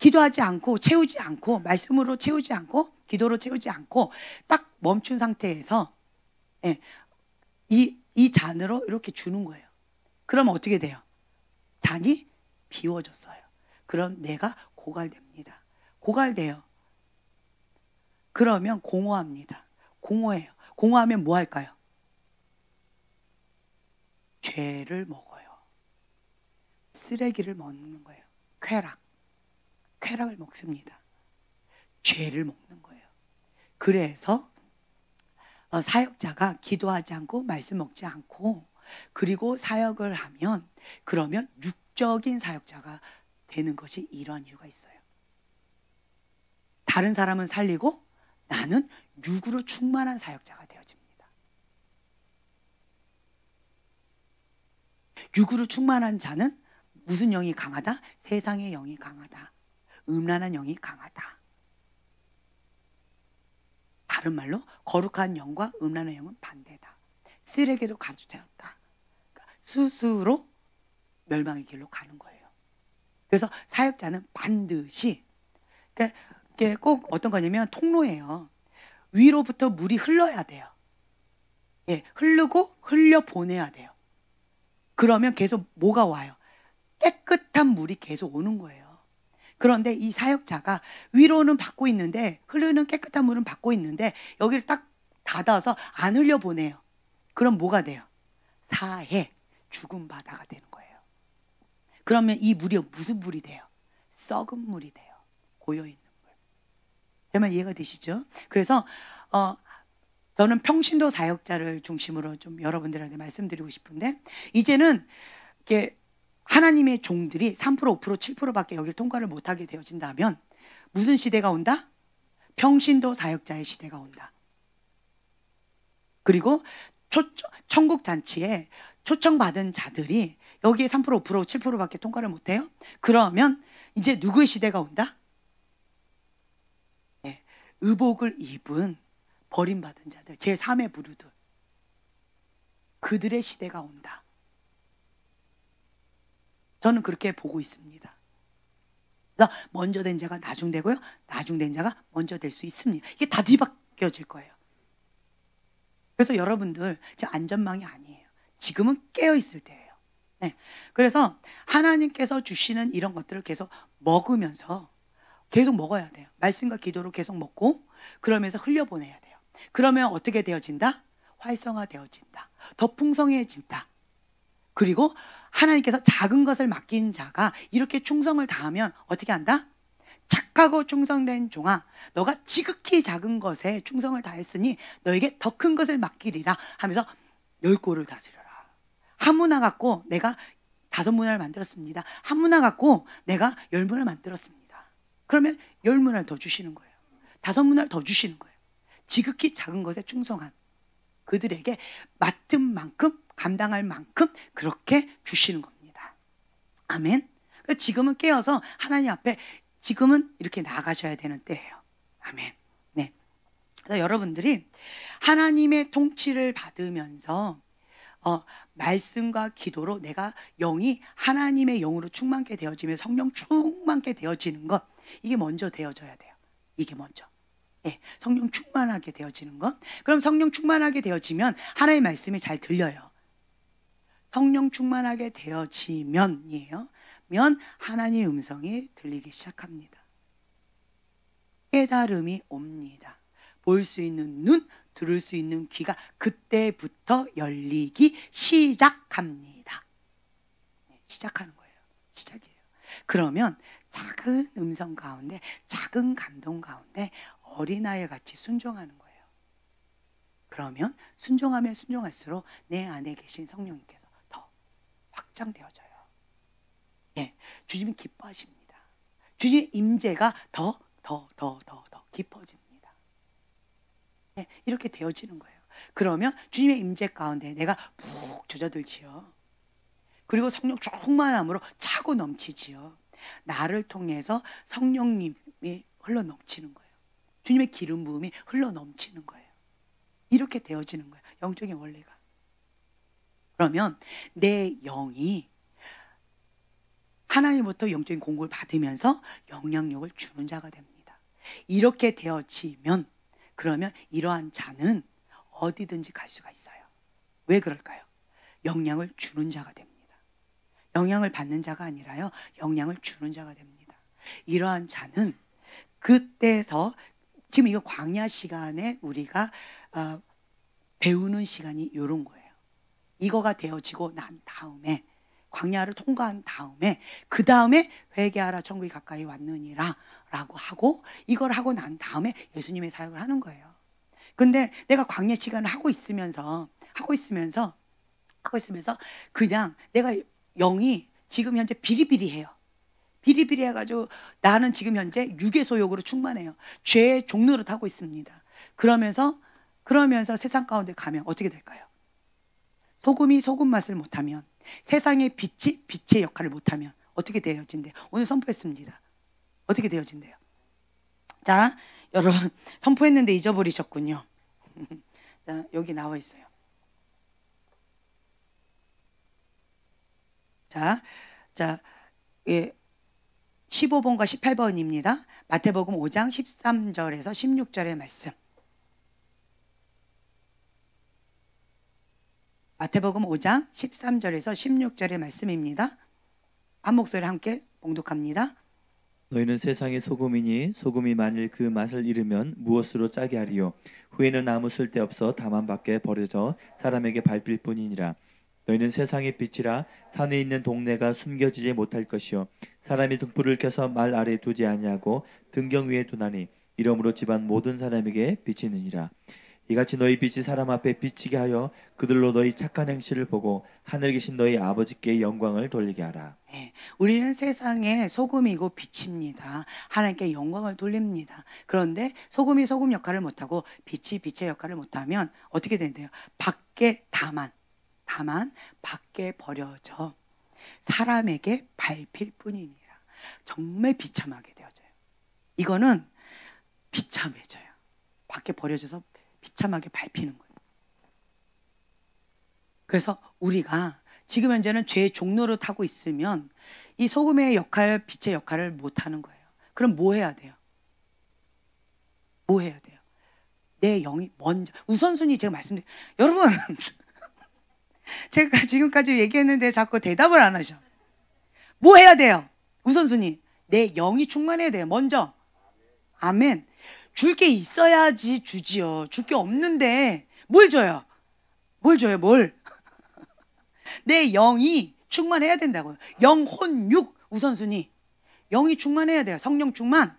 기도하지 않고 채우지 않고 말씀으로 채우지 않고 기도로 채우지 않고 딱 멈춘 상태에서 예, 이 잔으로 이렇게 주는 거예요. 그러면 어떻게 돼요? 잔이 비워졌어요. 그럼 내가 고갈됩니다. 고갈돼요. 그러면 공허합니다. 공허해요. 공허하면 뭐 할까요? 죄를 먹어요. 쓰레기를 먹는 거예요. 쾌락을 먹습니다. 죄를 먹는 거예요. 그래서 사역자가 기도하지 않고 말씀 먹지 않고 그리고 사역을 하면 그러면 육적인 사역자가 되는 것이 이러한 이유가 있어요. 다른 사람은 살리고 나는 육으로 충만한 사역자가 되어집니다. 육으로 충만한 자는 무슨 영이 강하다? 세상의 영이 강하다. 음란한 영이 강하다. 다른 말로 거룩한 영과 음란한 영은 반대다. 쓰레기로 가두되었다. 그러니까 스스로 멸망의 길로 가는 거예요. 그래서 사역자는 반드시 이게 꼭 어떤 거냐면 통로예요. 위로부터 물이 흘러야 돼요. 예, 흐르고 흘려 보내야 돼요. 그러면 계속 뭐가 와요? 깨끗한 물이 계속 오는 거예요. 그런데 이 사역자가 위로는 받고 있는데 흐르는 깨끗한 물은 받고 있는데 여기를 딱 닫아서 안 흘려 보내요. 그럼 뭐가 돼요? 사해, 죽은 바다가 되는 거예요. 그러면 이 물이 무슨 물이 돼요? 썩은 물이 돼요. 고여있는 물. 제 말 이해가 되시죠? 그래서 저는 평신도 사역자를 중심으로 좀 여러분들한테 말씀드리고 싶은데 이제는 이렇게 하나님의 종들이 3%, 5%, 7%밖에 여기를 통과를 못하게 되어진다면 무슨 시대가 온다? 평신도 사역자의 시대가 온다. 그리고 천국 잔치에 초청받은 자들이 여기에 3%, 5%, 7%밖에 통과를 못해요? 그러면 이제 누구의 시대가 온다? 네, 의복을 입은 버림받은 자들, 제3의 부류들, 그들의 시대가 온다. 저는 그렇게 보고 있습니다. 그래서 먼저 된 자가 나중되고요. 나중된 자가 먼저 될 수 있습니다. 이게 다 뒤바뀌어질 거예요. 그래서 여러분들 지금 안전망이 아니에요. 지금은 깨어있을 때예요. 네. 그래서 하나님께서 주시는 이런 것들을 계속 먹으면서 계속 먹어야 돼요. 말씀과 기도로 계속 먹고 그러면서 흘려보내야 돼요. 그러면 어떻게 되어진다? 활성화되어진다. 더 풍성해진다. 그리고 하나님께서 작은 것을 맡긴 자가 이렇게 충성을 다하면 어떻게 한다? 착하고 충성된 종아, 너가 지극히 작은 것에 충성을 다했으니 너에게 더 큰 것을 맡기리라 하면서 10골을 다스려라. 한 문화 갖고 내가 5문화를 만들었습니다. 한 문화 갖고 내가 10문화를 만들었습니다. 그러면 10문화를 더 주시는 거예요. 5문화를 더 주시는 거예요. 지극히 작은 것에 충성한 그들에게 맡은 만큼 감당할 만큼 그렇게 주시는 겁니다. 아멘. 지금은 깨어서 하나님 앞에 지금은 이렇게 나아가셔야 되는 때예요. 아멘. 네. 그래서 여러분들이 하나님의 통치를 받으면서 말씀과 기도로 내가 영이 하나님의 영으로 충만케 되어지며 성령 충만케 되어지는 것, 이게 먼저 되어져야 돼요. 이게 먼저. 네, 성령 충만하게 되어지는 것. 그럼 성령 충만하게 되어지면 하나님의 말씀이 잘 들려요. 성령 충만하게 되어지면이에요. 면 하나님의 음성이 들리기 시작합니다. 깨달음이 옵니다. 볼 수 있는 눈, 들을 수 있는 귀가 그때부터 열리기 시작합니다. 네, 시작하는 거예요. 시작이에요. 그러면 작은 음성 가운데, 작은 감동 가운데 어린아이 같이 순종하는 거예요. 그러면 순종하면 순종할수록 내 안에 계신 성령님께서 더 확장되어져요. 예, 주님이 기뻐하십니다. 주님의 임재가 더 깊어집니다. 예, 이렇게 되어지는 거예요. 그러면 주님의 임재 가운데 내가 푹 젖어들지요. 그리고 성령 충만함으로 차고 넘치지요. 나를 통해서 성령님이 흘러 넘치는 거예요. 주님의 기름 부음이 흘러 넘치는 거예요. 이렇게 되어지는 거예요. 영적인 원리가. 그러면 내 영이 하나님부터 영적인 공급을 받으면서 영향력을 주는 자가 됩니다. 이렇게 되어지면 그러면 이러한 자는 어디든지 갈 수가 있어요. 왜 그럴까요? 영향을 주는 자가 됩니다. 영향을 받는 자가 아니라요, 영향을 주는 자가 됩니다. 이러한 자는 그때서 지금 이거 광야 시간에 우리가 배우는 시간이 이런 거예요. 이거가 되어지고 난 다음에, 광야를 통과한 다음에, 그 다음에 회개하라 천국이 가까이 왔느니라 라고 하고, 이걸 하고 난 다음에 예수님의 사역을 하는 거예요. 근데 내가 광야 시간을 하고 있으면서 그냥 내가 영이 지금 현재 비리비리해요. 비리비리해가지고 나는 지금 현재 육의 소욕으로 충만해요. 죄의 종로를 타고 있습니다. 그러면서 세상 가운데 가면 어떻게 될까요? 소금이 소금 맛을 못하면, 세상의 빛이 빛의 역할을 못하면 어떻게 되어진대요? 오늘 선포했습니다. 어떻게 되어진대요? 자, 여러분, 선포했는데 잊어버리셨군요. 자, 여기 나와 있어요. 자, 예, 15번과 18번입니다. 마태복음 5장 13절에서 16절의 말씀. 마태복음 5장 13절에서 16절의 말씀입니다. 한 목소리 함께 봉독합니다. 너희는 세상의 소금이니 소금이 만일 그 맛을 잃으면 무엇으로 짜게 하리요? 후에는 아무 쓸데없어 다만 밖에 버려져 사람에게 밟힐 뿐이니라. 너희는 세상의 빛이라 산에 있는 동네가 숨겨지지 못할 것이요 사람이 등불을 켜서 말 아래에 두지 아니하고 등경 위에 두나니 이러므로 집안 모든 사람에게 비치느니라. 이같이 너희 빛이 사람 앞에 비치게 하여 그들로 너희 착한 행실을 보고 하늘에 계신 너희 아버지께 영광을 돌리게 하라. 네, 우리는 세상의 소금이고 빛입니다. 하나님께 영광을 돌립니다. 그런데 소금이 소금 역할을 못하고 빛이 빛의 역할을 못하면 어떻게 된대요? 밖에 다만 밖에 버려져 사람에게 밟힐 뿐이니라. 정말 비참하게 되어져요. 이거는 비참해져요. 밖에 버려져서 비참하게 밟히는 거예요. 그래서 우리가 지금 현재는 죄의 종로를 타고 있으면 이 소금의 역할, 빛의 역할을 못하는 거예요. 그럼 뭐 해야 돼요? 뭐 해야 돼요? 내 영이 먼저, 우선순위 제가 말씀드려요. 여러분, 제가 지금까지 얘기했는데 자꾸 대답을 안 하셔. 뭐 해야 돼요? 우선순위. 내 영이 충만해야 돼요. 먼저. 아멘. 줄 게 있어야지 주지요. 줄 게 없는데 뭘 줘요? 뭘? 내 영이 충만해야 된다고요. 영, 혼, 육 우선순위. 영이 충만해야 돼요. 성령 충만.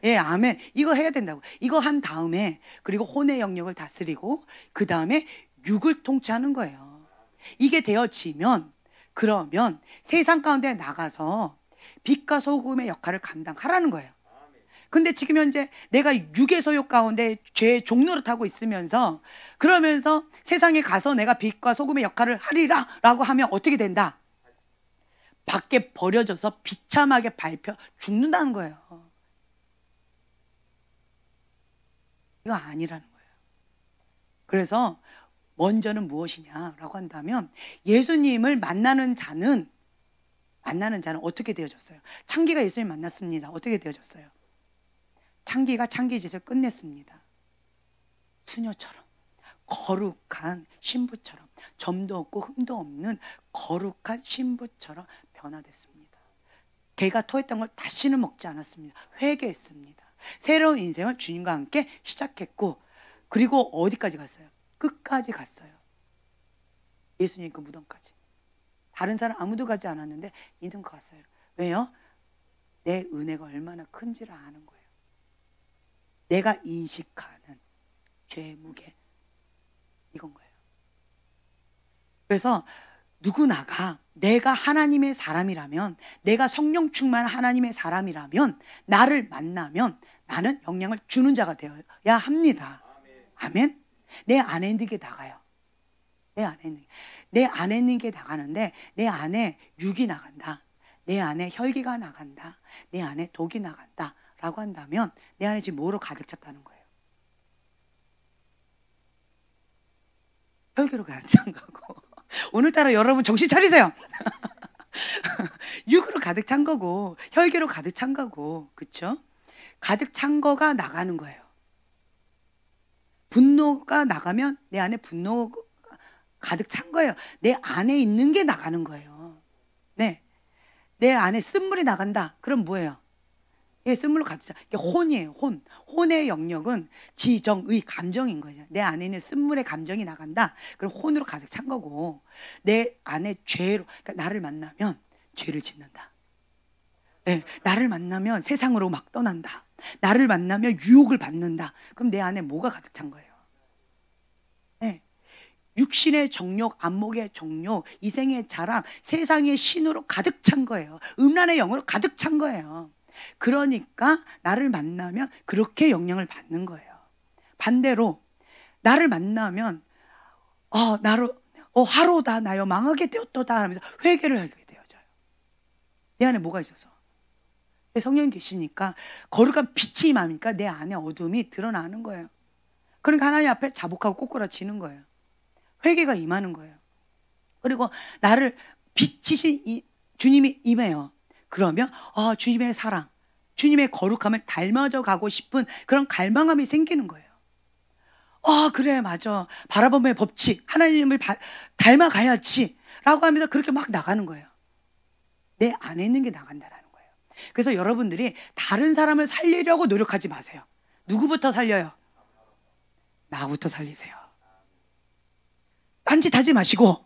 예, 아멘. 이거 해야 된다고. 이거 한 다음에 그리고 혼의 영역을 다스리고 그 다음에 육을 통치하는 거예요. 이게 되어지면 그러면 세상 가운데 나가서 빛과 소금의 역할을 감당하라는 거예요. 근데 지금 현재 내가 육의 소욕 가운데 죄의 종로를 타고 있으면서 그러면서 세상에 가서 내가 빛과 소금의 역할을 하리라 라고 하면 어떻게 된다? 밖에 버려져서 비참하게 밟혀 죽는다는 거예요. 이거 아니라는 거예요. 그래서 먼저는 무엇이냐라고 한다면 예수님을 만나는 자는 어떻게 되어졌어요? 창기가 예수님 만났습니다. 어떻게 되어졌어요? 창기가 창기짓을 끝냈습니다. 수녀처럼 거룩한 신부처럼 점도 없고 흠도 없는 거룩한 신부처럼 변화됐습니다. 개가 토했던 걸 다시는 먹지 않았습니다. 회개했습니다. 새로운 인생을 주님과 함께 시작했고 그리고 어디까지 갔어요? 끝까지 갔어요. 예수님 그 무덤까지. 다른 사람 아무도 가지 않았는데 이등 갔어요. 왜요? 내 은혜가 얼마나 큰지를 아는 거예요. 내가 인식하는 죄의 무게 이건 거예요. 그래서 누구나가 내가 하나님의 사람이라면 내가 성령 충만한 하나님의 사람이라면 나를 만나면 나는 영향을 주는 자가 되어야 합니다. 아멘. 내 안에 있는 게 나가요. 내 안에 있는 게 나가는데 내 안에 육이 나간다. 내 안에 혈기가 나간다. 내 안에 독이 나간다. 라고 한다면 내 안에 지금 뭐로 가득 찼다는 거예요? 혈기로 가득 찬 거고. 오늘따라 여러분 정신 차리세요. 육으로 가득 찬 거고 혈기로 가득 찬 거고, 그렇죠? 가득 찬 거가 나가는 거예요. 분노가 나가면 내 안에 분노 가득 찬 거예요. 내 안에 있는 게 나가는 거예요. 네, 내 안에 쓴물이 나간다. 그럼 뭐예요? 예, 쓴물로 가득 차. 이게 혼이에요. 혼. 혼의 영역은 지정의 감정인 거죠. 내 안에 있는 쓴물의 감정이 나간다. 그럼 혼으로 가득 찬 거고, 내 안에 죄로, 그러니까 나를 만나면 죄를 짓는다. 네, 나를 만나면 세상으로 막 떠난다. 나를 만나면 유혹을 받는다. 그럼 내 안에 뭐가 가득 찬 거예요? 네. 육신의 정욕, 안목의 정욕, 이생의 자랑, 세상의 신으로 가득 찬 거예요. 음란의 영으로 가득 찬 거예요. 그러니까 나를 만나면 그렇게 영향을 받는 거예요. 반대로 나를 만나면 나로 하로다 나여 망하게 되었도다 하면서 회개를 하게 되어져요. 내 안에 뭐가 있어서? 성령이 계시니까 거룩한 빛이 임하니까 내 안에 어둠이 드러나는 거예요. 그러니까 하나님 앞에 자복하고 꼬꾸라치는 거예요. 회개가 임하는 거예요. 그리고 나를 빛이신 주님이 임해요. 그러면 주님의 사랑, 주님의 거룩함을 닮아져 가고 싶은 그런 갈망함이 생기는 거예요. 그래, 맞아. 바라봄의 법칙, 하나님을 닮아가야지 라고 하면서 그렇게 막 나가는 거예요. 내 안에 있는 게 나간다라는 거예요. 그래서 여러분들이 다른 사람을 살리려고 노력하지 마세요. 누구부터 살려요? 나부터 살리세요. 딴짓 하지 마시고,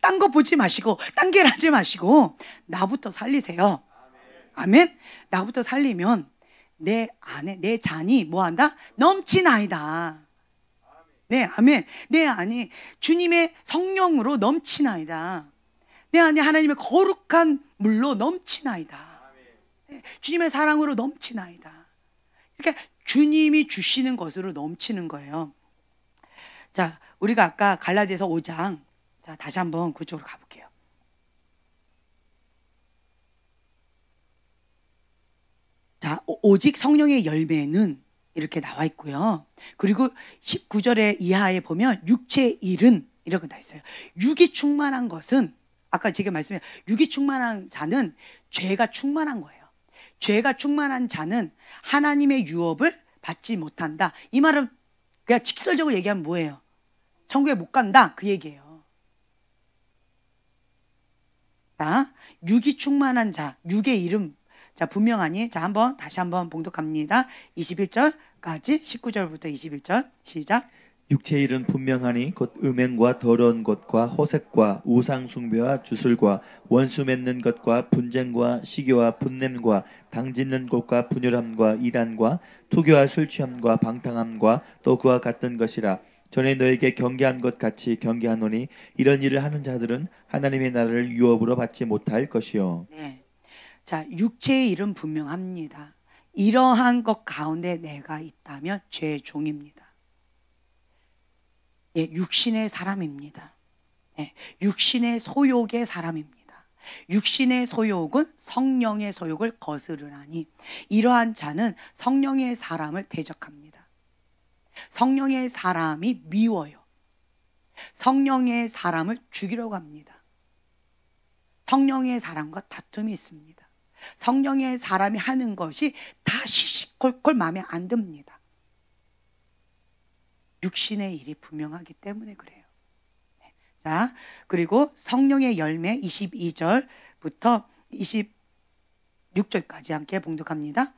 딴 거 보지 마시고, 딴 길 하지 마시고 나부터 살리세요. 아멘. 나부터 살리면 내 안에 내 잔이 뭐한다? 넘치나이다. 네, 아멘. 내 안이 주님의 성령으로 넘치나이다. 내 안에 하나님의 거룩한 물로 넘치나이다. 네, 주님의 사랑으로 넘치나이다. 이렇게 주님이 주시는 것으로 넘치는 거예요. 자, 우리가 아까 갈라디아서 5장, 자, 다시 한번 그쪽으로 가볼게요. 자, 오직 성령의 열매는 이렇게 나와 있고요. 그리고 19절의 이하에 보면 육체의 일은 이렇게 나 있어요. 육이 충만한 것은, 아까 제가 말씀드린 육이 충만한 자는 죄가 충만한 거예요. 죄가 충만한 자는 하나님의 유업을 받지 못한다. 이 말은 그냥 직설적으로 얘기하면 뭐예요? 천국에 못 간다, 그 얘기예요. 자, 육이 충만한 자, 육의 이름, 자, 분명하니, 자, 다시 한번 봉독합니다. 21절까지 19절부터 21절 시작. 육체의 일은 분명하니 곧 음행과 더러운 것과 호색과 우상 숭배와 주술과 원수 맺는 것과 분쟁과 시기와 분냄과 당짓는 것과 분열함과 이단과 투교와 술 취함과 방탕함과 또 그와 같은 것이라. 전에 너에게 경계한 것 같이 경계하노니 이런 일을 하는 자들은 하나님의 나라를 유업으로 받지 못할 것이요. 네. 자, 육체의 일은 분명합니다. 이러한 것 가운데 내가 있다면 죄의 종입니다. 예, 육신의 사람입니다. 예, 육신의 소욕의 사람입니다. 육신의 소욕은 성령의 소욕을 거스르나니 이러한 자는 성령의 사람을 대적합니다. 성령의 사람이 미워요. 성령의 사람을 죽이려고 합니다. 성령의 사람과 다툼이 있습니다. 성령의 사람이 하는 것이 다 시시콜콜 마음에 안 듭니다. 육신의 일이 분명하기 때문에 그래요. 네. 자, 그리고 성령의 열매 22절부터 26절까지 함께 봉독합니다.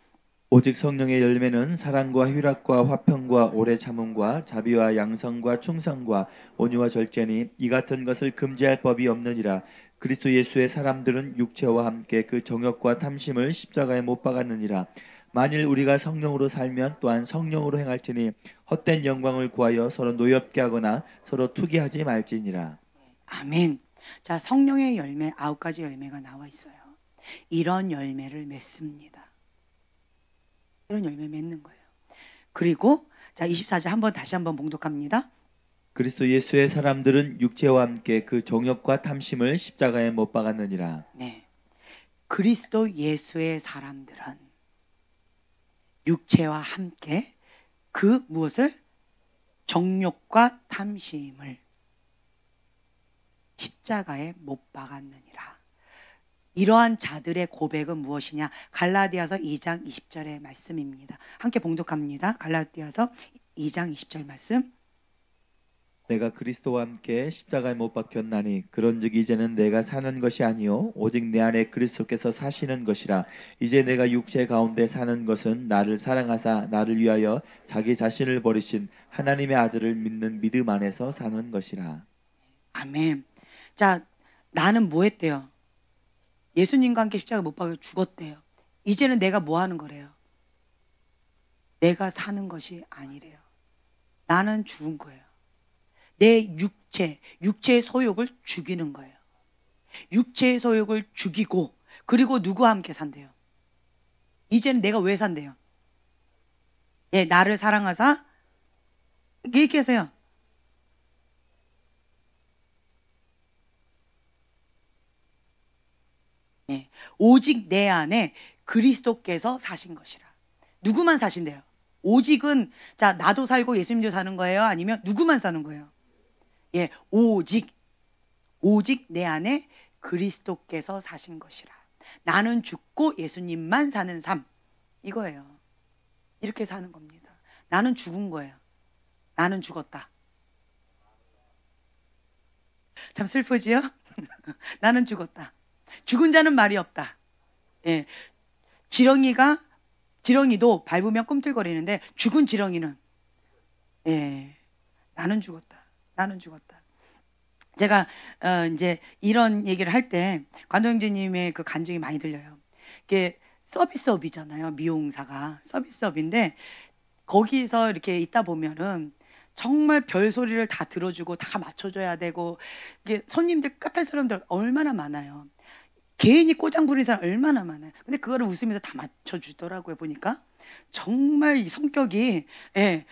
오직 성령의 열매는 사랑과 희락과 화평과 오래 참음과 자비와 양성과 충성과 온유와 절제니 이 같은 것을 금지할 법이 없느니라. 그리스도 예수의 사람들은 육체와 함께 그 정욕과 탐심을 십자가에 못 박았느니라. 만일 우리가 성령으로 살면 또한 성령으로 행할지니 헛된 영광을 구하여 서로 노엽게 하거나 서로 투기하지 말지니라. 아멘. 자, 성령의 열매 9가지 열매가 나와 있어요. 이런 열매를 맺습니다. 이런 열매 맺는 거예요. 그리고 자, 24절 다시 한번 봉독합니다. 그리스도 예수의 사람들은 육체와 함께 그 정욕과 탐심을 십자가에 못 박았느니라. 네. 그리스도 예수의 사람들은 육체와 함께 그 무엇을? 정욕과 탐심을 십자가에 못 박았느니라. 이러한 자들의 고백은 무엇이냐? 갈라디아서 2장 20절의 말씀입니다. 함께 봉독합니다. 갈라디아서 2장 20절 말씀. 내가 그리스도와 함께 십자가에 못 박혔나니 그런즉 이제는 내가 사는 것이 아니요 오직 내 안에 그리스도께서 사시는 것이라. 이제 내가 육체 가운데 사는 것은 나를 사랑하사 나를 위하여 자기 자신을 버리신 하나님의 아들을 믿는 믿음 안에서 사는 것이라. 아멘. 자, 나는 뭐 했대요? 예수님과 함께 십자가에 못 박혀 죽었대요. 이제는 내가 뭐 하는 거래요? 내가 사는 것이 아니래요. 나는 죽은 거예요. 내 육체의 소욕을 죽이는 거예요. 육체의 소욕을 죽이고, 그리고 누구와 함께 산대요? 이제는 내가 왜 산대요? 예, 나를 사랑하사 얘기하세요. 예, 오직 내 안에 그리스도께서 사신 것이라. 누구만 사신대요? 오직은, 자, 나도 살고 예수님도 사는 거예요? 아니면 누구만 사는 거예요? 예, 오직 내 안에 그리스도께서 사신 것이라. 나는 죽고 예수님만 사는 삶, 이거예요. 이렇게 사는 겁니다. 나는 죽은 거예요. 나는 죽었다. 참 슬프지요? 나는 죽었다. 죽은 자는 말이 없다. 예, 지렁이도 밟으면 꿈틀거리는데 죽은 지렁이는, 예, 나는 죽었다. 나는 죽었다. 제가 이제 이런 얘기를 할 때 관동형제님의 그 간증이 많이 들려요. 이게 서비스업이잖아요. 미용사가 서비스업인데 거기서 이렇게 있다 보면은 정말 별소리를 다 들어주고 다 맞춰줘야 되고, 이게 손님들 까탈 사람들 얼마나 많아요. 개인이 꼬장 부리는 사람 얼마나 많아요. 근데 그거를 웃으면서 다 맞춰주더라고요. 보니까 정말 이 성격이, 예,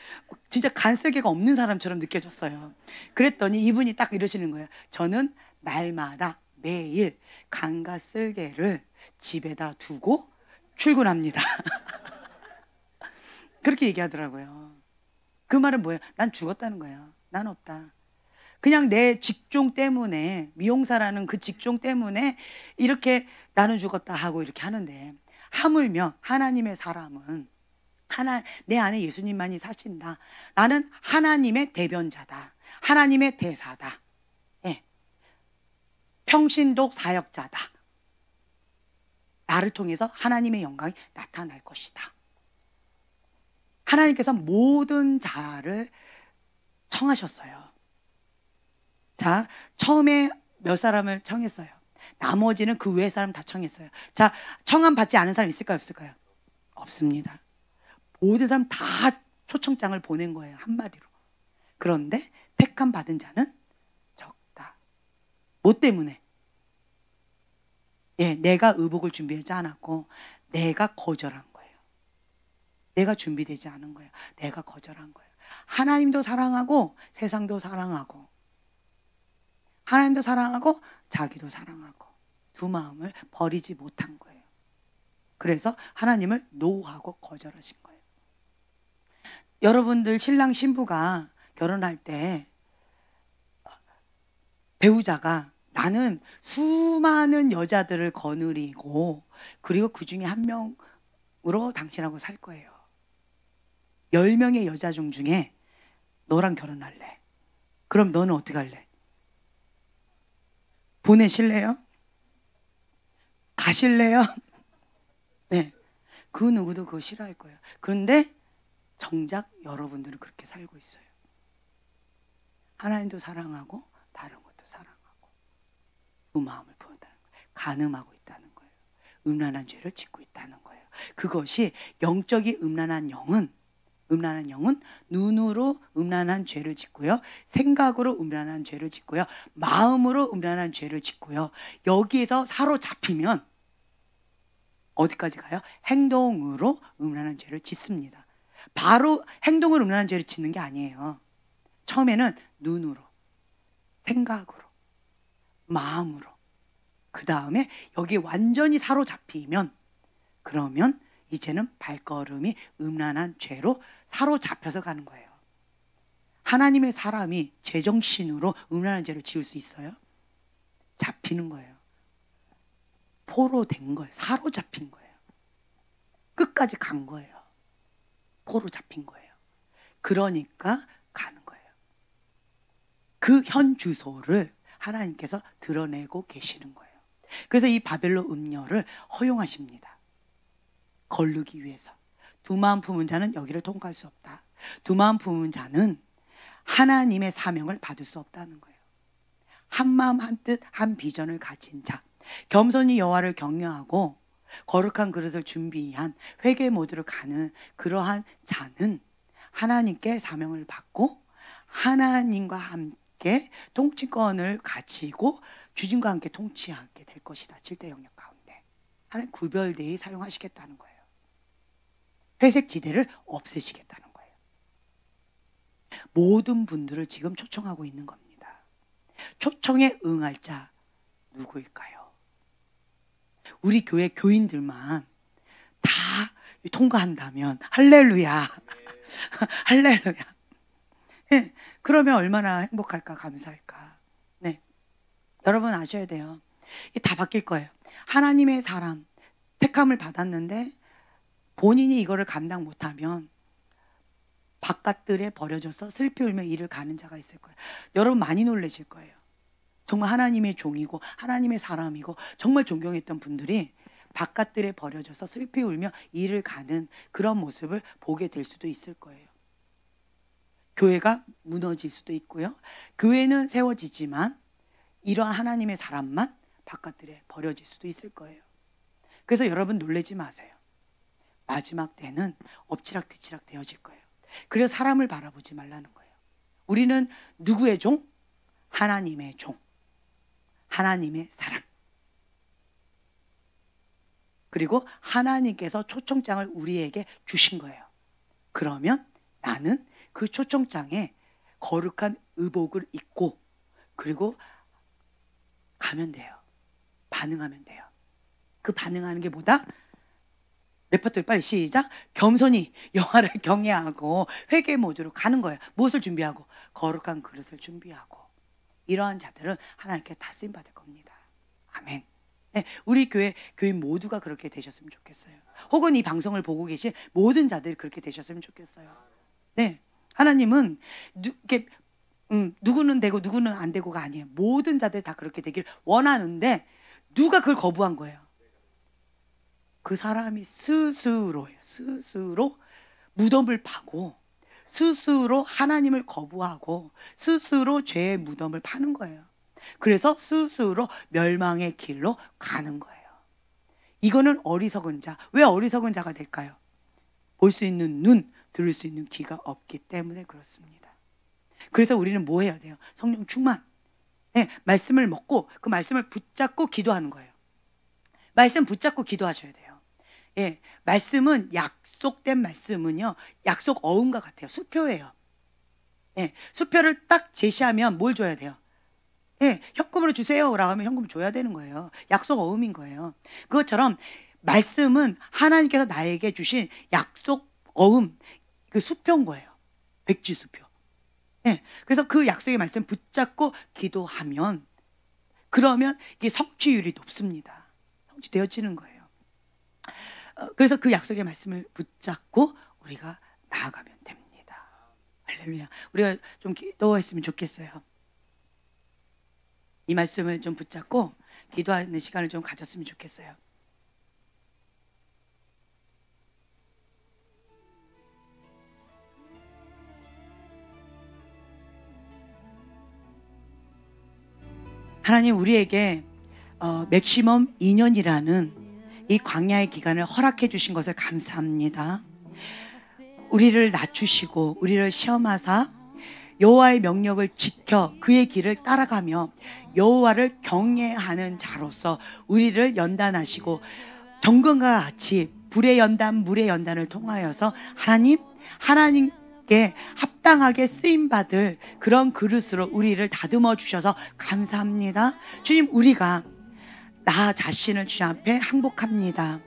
진짜 간쓸개가 없는 사람처럼 느껴졌어요. 그랬더니 이분이 딱 이러시는 거예요. 저는 날마다 매일 간과 쓸개를 집에다 두고 출근합니다. 그렇게 얘기하더라고요. 그 말은 뭐예요? 난 죽었다는 거예요. 난 없다. 그냥 내 직종 때문에, 미용사라는 그 직종 때문에 이렇게 나는 죽었다 하고 이렇게 하는데, 하물며 하나님의 사람은 내 안에 예수님만이 사신다. 나는 하나님의 대변자다. 하나님의 대사다. 예. 평신도 사역자다. 나를 통해서 하나님의 영광이 나타날 것이다. 하나님께서 모든 자를 청하셨어요. 자, 처음에 몇 사람을 청했어요. 나머지는 그 외의 사람 다 청했어요. 자, 청함 받지 않은 사람 있을까요? 없을까요? 없습니다. 모든 사람 다 초청장을 보낸 거예요. 한마디로. 그런데 택함 받은 자는 적다. 뭐 때문에? 예, 내가 의복을 준비하지 않았고 내가 거절한 거예요. 내가 준비되지 않은 거예요. 내가 거절한 거예요. 하나님도 사랑하고 세상도 사랑하고, 하나님도 사랑하고 자기도 사랑하고, 두 마음을 버리지 못한 거예요. 그래서 하나님을 노하고 거절하신 거예요. 여러분들 신랑 신부가 결혼할 때 배우자가 나는 수많은 여자들을 거느리고 그리고 그 중에 한 명으로 당신하고 살 거예요. 10명의 여자 중에 너랑 결혼할래. 그럼 너는 어떻게 할래? 보내실래요? 가실래요? 네, 그 누구도 그거 싫어할 거예요. 그런데 정작 여러분들은 그렇게 살고 있어요. 하나님도 사랑하고 다른 것도 사랑하고 그 마음을 부었다는 거예요. 간음하고 있다는 거예요. 음란한 죄를 짓고 있다는 거예요. 그것이 영적인 음란한 영은 눈으로 음란한 죄를 짓고요, 생각으로 음란한 죄를 짓고요, 마음으로 음란한 죄를 짓고요. 여기에서 사로잡히면 어디까지 가요? 행동으로 음란한 죄를 짓습니다. 바로 행동으로 음란한 죄를 짓는 게 아니에요. 처음에는 눈으로, 생각으로, 마음으로, 그 다음에 여기 완전히 사로잡히면, 그러면 이제는 발걸음이 음란한 죄로 사로잡혀서 가는 거예요. 하나님의 사람이 제정신으로 음란한 죄를 지을 수 있어요? 잡히는 거예요. 포로된 거예요. 사로잡힌 거예요. 끝까지 간 거예요. 포로 잡힌 거예요. 그러니까 가는 거예요. 그 현 주소를 하나님께서 드러내고 계시는 거예요. 그래서 이 바벨론 음녀를 허용하십니다. 거르기 위해서. 두 마음 품은 자는 여기를 통과할 수 없다. 두 마음 품은 자는 하나님의 사명을 받을 수 없다는 거예요. 한 마음 한 뜻 한 비전을 가진 자, 겸손히 여호와를 경외하고 거룩한 그릇을 준비한 회개 모드로 가는 그러한 자는 하나님께 사명을 받고 하나님과 함께 통치권을 가지고 주님과 함께 통치하게 될 것이다. 7대 영역 가운데 하나님 구별되이 사용하시겠다는 거예요. 회색 지대를 없애시겠다는 거예요. 모든 분들을 지금 초청하고 있는 겁니다. 초청에 응할 자 누구일까요? 우리 교회 교인들만 다 통과한다면 할렐루야. 할렐루야. 네, 그러면 얼마나 행복할까, 감사할까. 네, 여러분 아셔야 돼요. 다 바뀔 거예요. 하나님의 사람 택함을 받았는데 본인이 이거를 감당 못하면 바깥들에 버려져서 슬피 울며 일을 가는 자가 있을 거예요. 여러분 많이 놀라실 거예요. 정말 하나님의 종이고 하나님의 사람이고 정말 존경했던 분들이 바깥들에 버려져서 슬피 울며 일을 가는 그런 모습을 보게 될 수도 있을 거예요. 교회가 무너질 수도 있고요. 교회는 세워지지만 이러한 하나님의 사람만 바깥들에 버려질 수도 있을 거예요. 그래서 여러분 놀라지 마세요. 마지막 때는 엎치락뒤치락 되어질 거예요. 그래서 사람을 바라보지 말라는 거예요. 우리는 누구의 종? 하나님의 종. 하나님의 사람. 그리고 하나님께서 초청장을 우리에게 주신 거예요. 그러면 나는 그 초청장에 거룩한 의복을 입고 그리고 가면 돼요. 반응하면 돼요. 그 반응하는 게 뭐다? 레퍼토리 빨리 시작. 겸손히 여호와를 경외하고 회개 모드로 가는 거예요. 무엇을 준비하고? 거룩한 그릇을 준비하고. 이러한 자들은 하나님께 다 쓰임 받을 겁니다. 아멘. 네, 우리 교회 교인 모두가 그렇게 되셨으면 좋겠어요. 혹은 이 방송을 보고 계신 모든 자들이 그렇게 되셨으면 좋겠어요. 네, 하나님은 누구는 되고 누구는 안 되고가 아니에요. 모든 자들 다 그렇게 되길 원하는데 누가 그걸 거부한 거예요? 그 사람이 스스로예요. 스스로 무덤을 파고 스스로 하나님을 거부하고 스스로 죄의 무덤을 파는 거예요. 그래서 스스로 멸망의 길로 가는 거예요. 이거는 어리석은 자. 왜 어리석은 자가 될까요? 볼 수 있는 눈, 들을 수 있는 귀가 없기 때문에 그렇습니다. 그래서 우리는 뭐 해야 돼요? 성령 충만. 네, 말씀을 먹고 그 말씀을 붙잡고 기도하는 거예요. 말씀 붙잡고 기도하셔야 돼요. 예, 말씀은 약속된 말씀은요, 약속 어음과 같아요. 수표예요. 예, 수표를 딱 제시하면 뭘 줘야 돼요? 예, 현금으로 주세요라고 하면 현금 줘야 되는 거예요. 약속 어음인 거예요. 그것처럼 말씀은 하나님께서 나에게 주신 약속 어음, 그 수표인 거예요. 백지 수표. 예, 그래서 그 약속의 말씀 붙잡고 기도하면 그러면 이게 성취율이 높습니다. 성취되어지는 거예요. 그래서 그 약속의 말씀을 붙잡고 우리가 나아가면 됩니다. 할렐루야. 우리가 좀 기도했으면 좋겠어요. 이 말씀을 좀 붙잡고 기도하는 시간을 좀 가졌으면 좋겠어요. 하나님 우리에게 맥시멈 2년이라는 이 광야의 기간을 허락해 주신 것을 감사합니다. 우리를 낮추시고 우리를 시험하사 여호와의 명령을 지켜 그의 길을 따라가며 여호와를 경외하는 자로서 우리를 연단하시고 정금과 같이 불의 연단 물의 연단을 통하여서 하나님께 합당하게 쓰임받을 그런 그릇으로 우리를 다듬어 주셔서 감사합니다. 주님, 우리가 나 자신을 주님 앞에 항복합니다.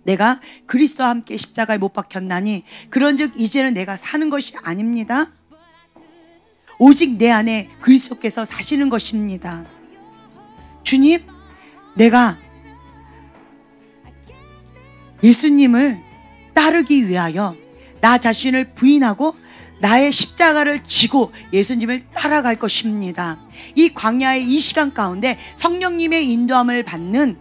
내가 그리스도와 함께 십자가에 못 박혔나니 그런즉 이제는 내가 사는 것이 아닙니다. 오직 내 안에 그리스도께서 사시는 것입니다. 주님, 내가 예수님을 따르기 위하여 나 자신을 부인하고 나의 십자가를 지고 예수님을 따라갈 것입니다. 이 광야의 이 시간 가운데 성령님의 인도함을 받는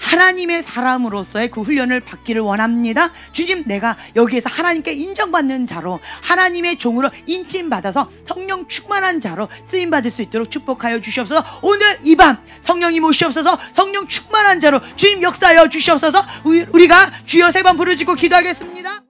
하나님의 사람으로서의 그 훈련을 받기를 원합니다. 주님, 내가 여기에서 하나님께 인정받는 자로, 하나님의 종으로 인침받아서 성령 충만한 자로 쓰임받을 수 있도록 축복하여 주시옵소서. 오늘 이 밤 성령님 오시옵소서. 성령 충만한 자로 주님 역사하여 주시옵소서. 우리가 주여 3번 부르짖고 기도하겠습니다.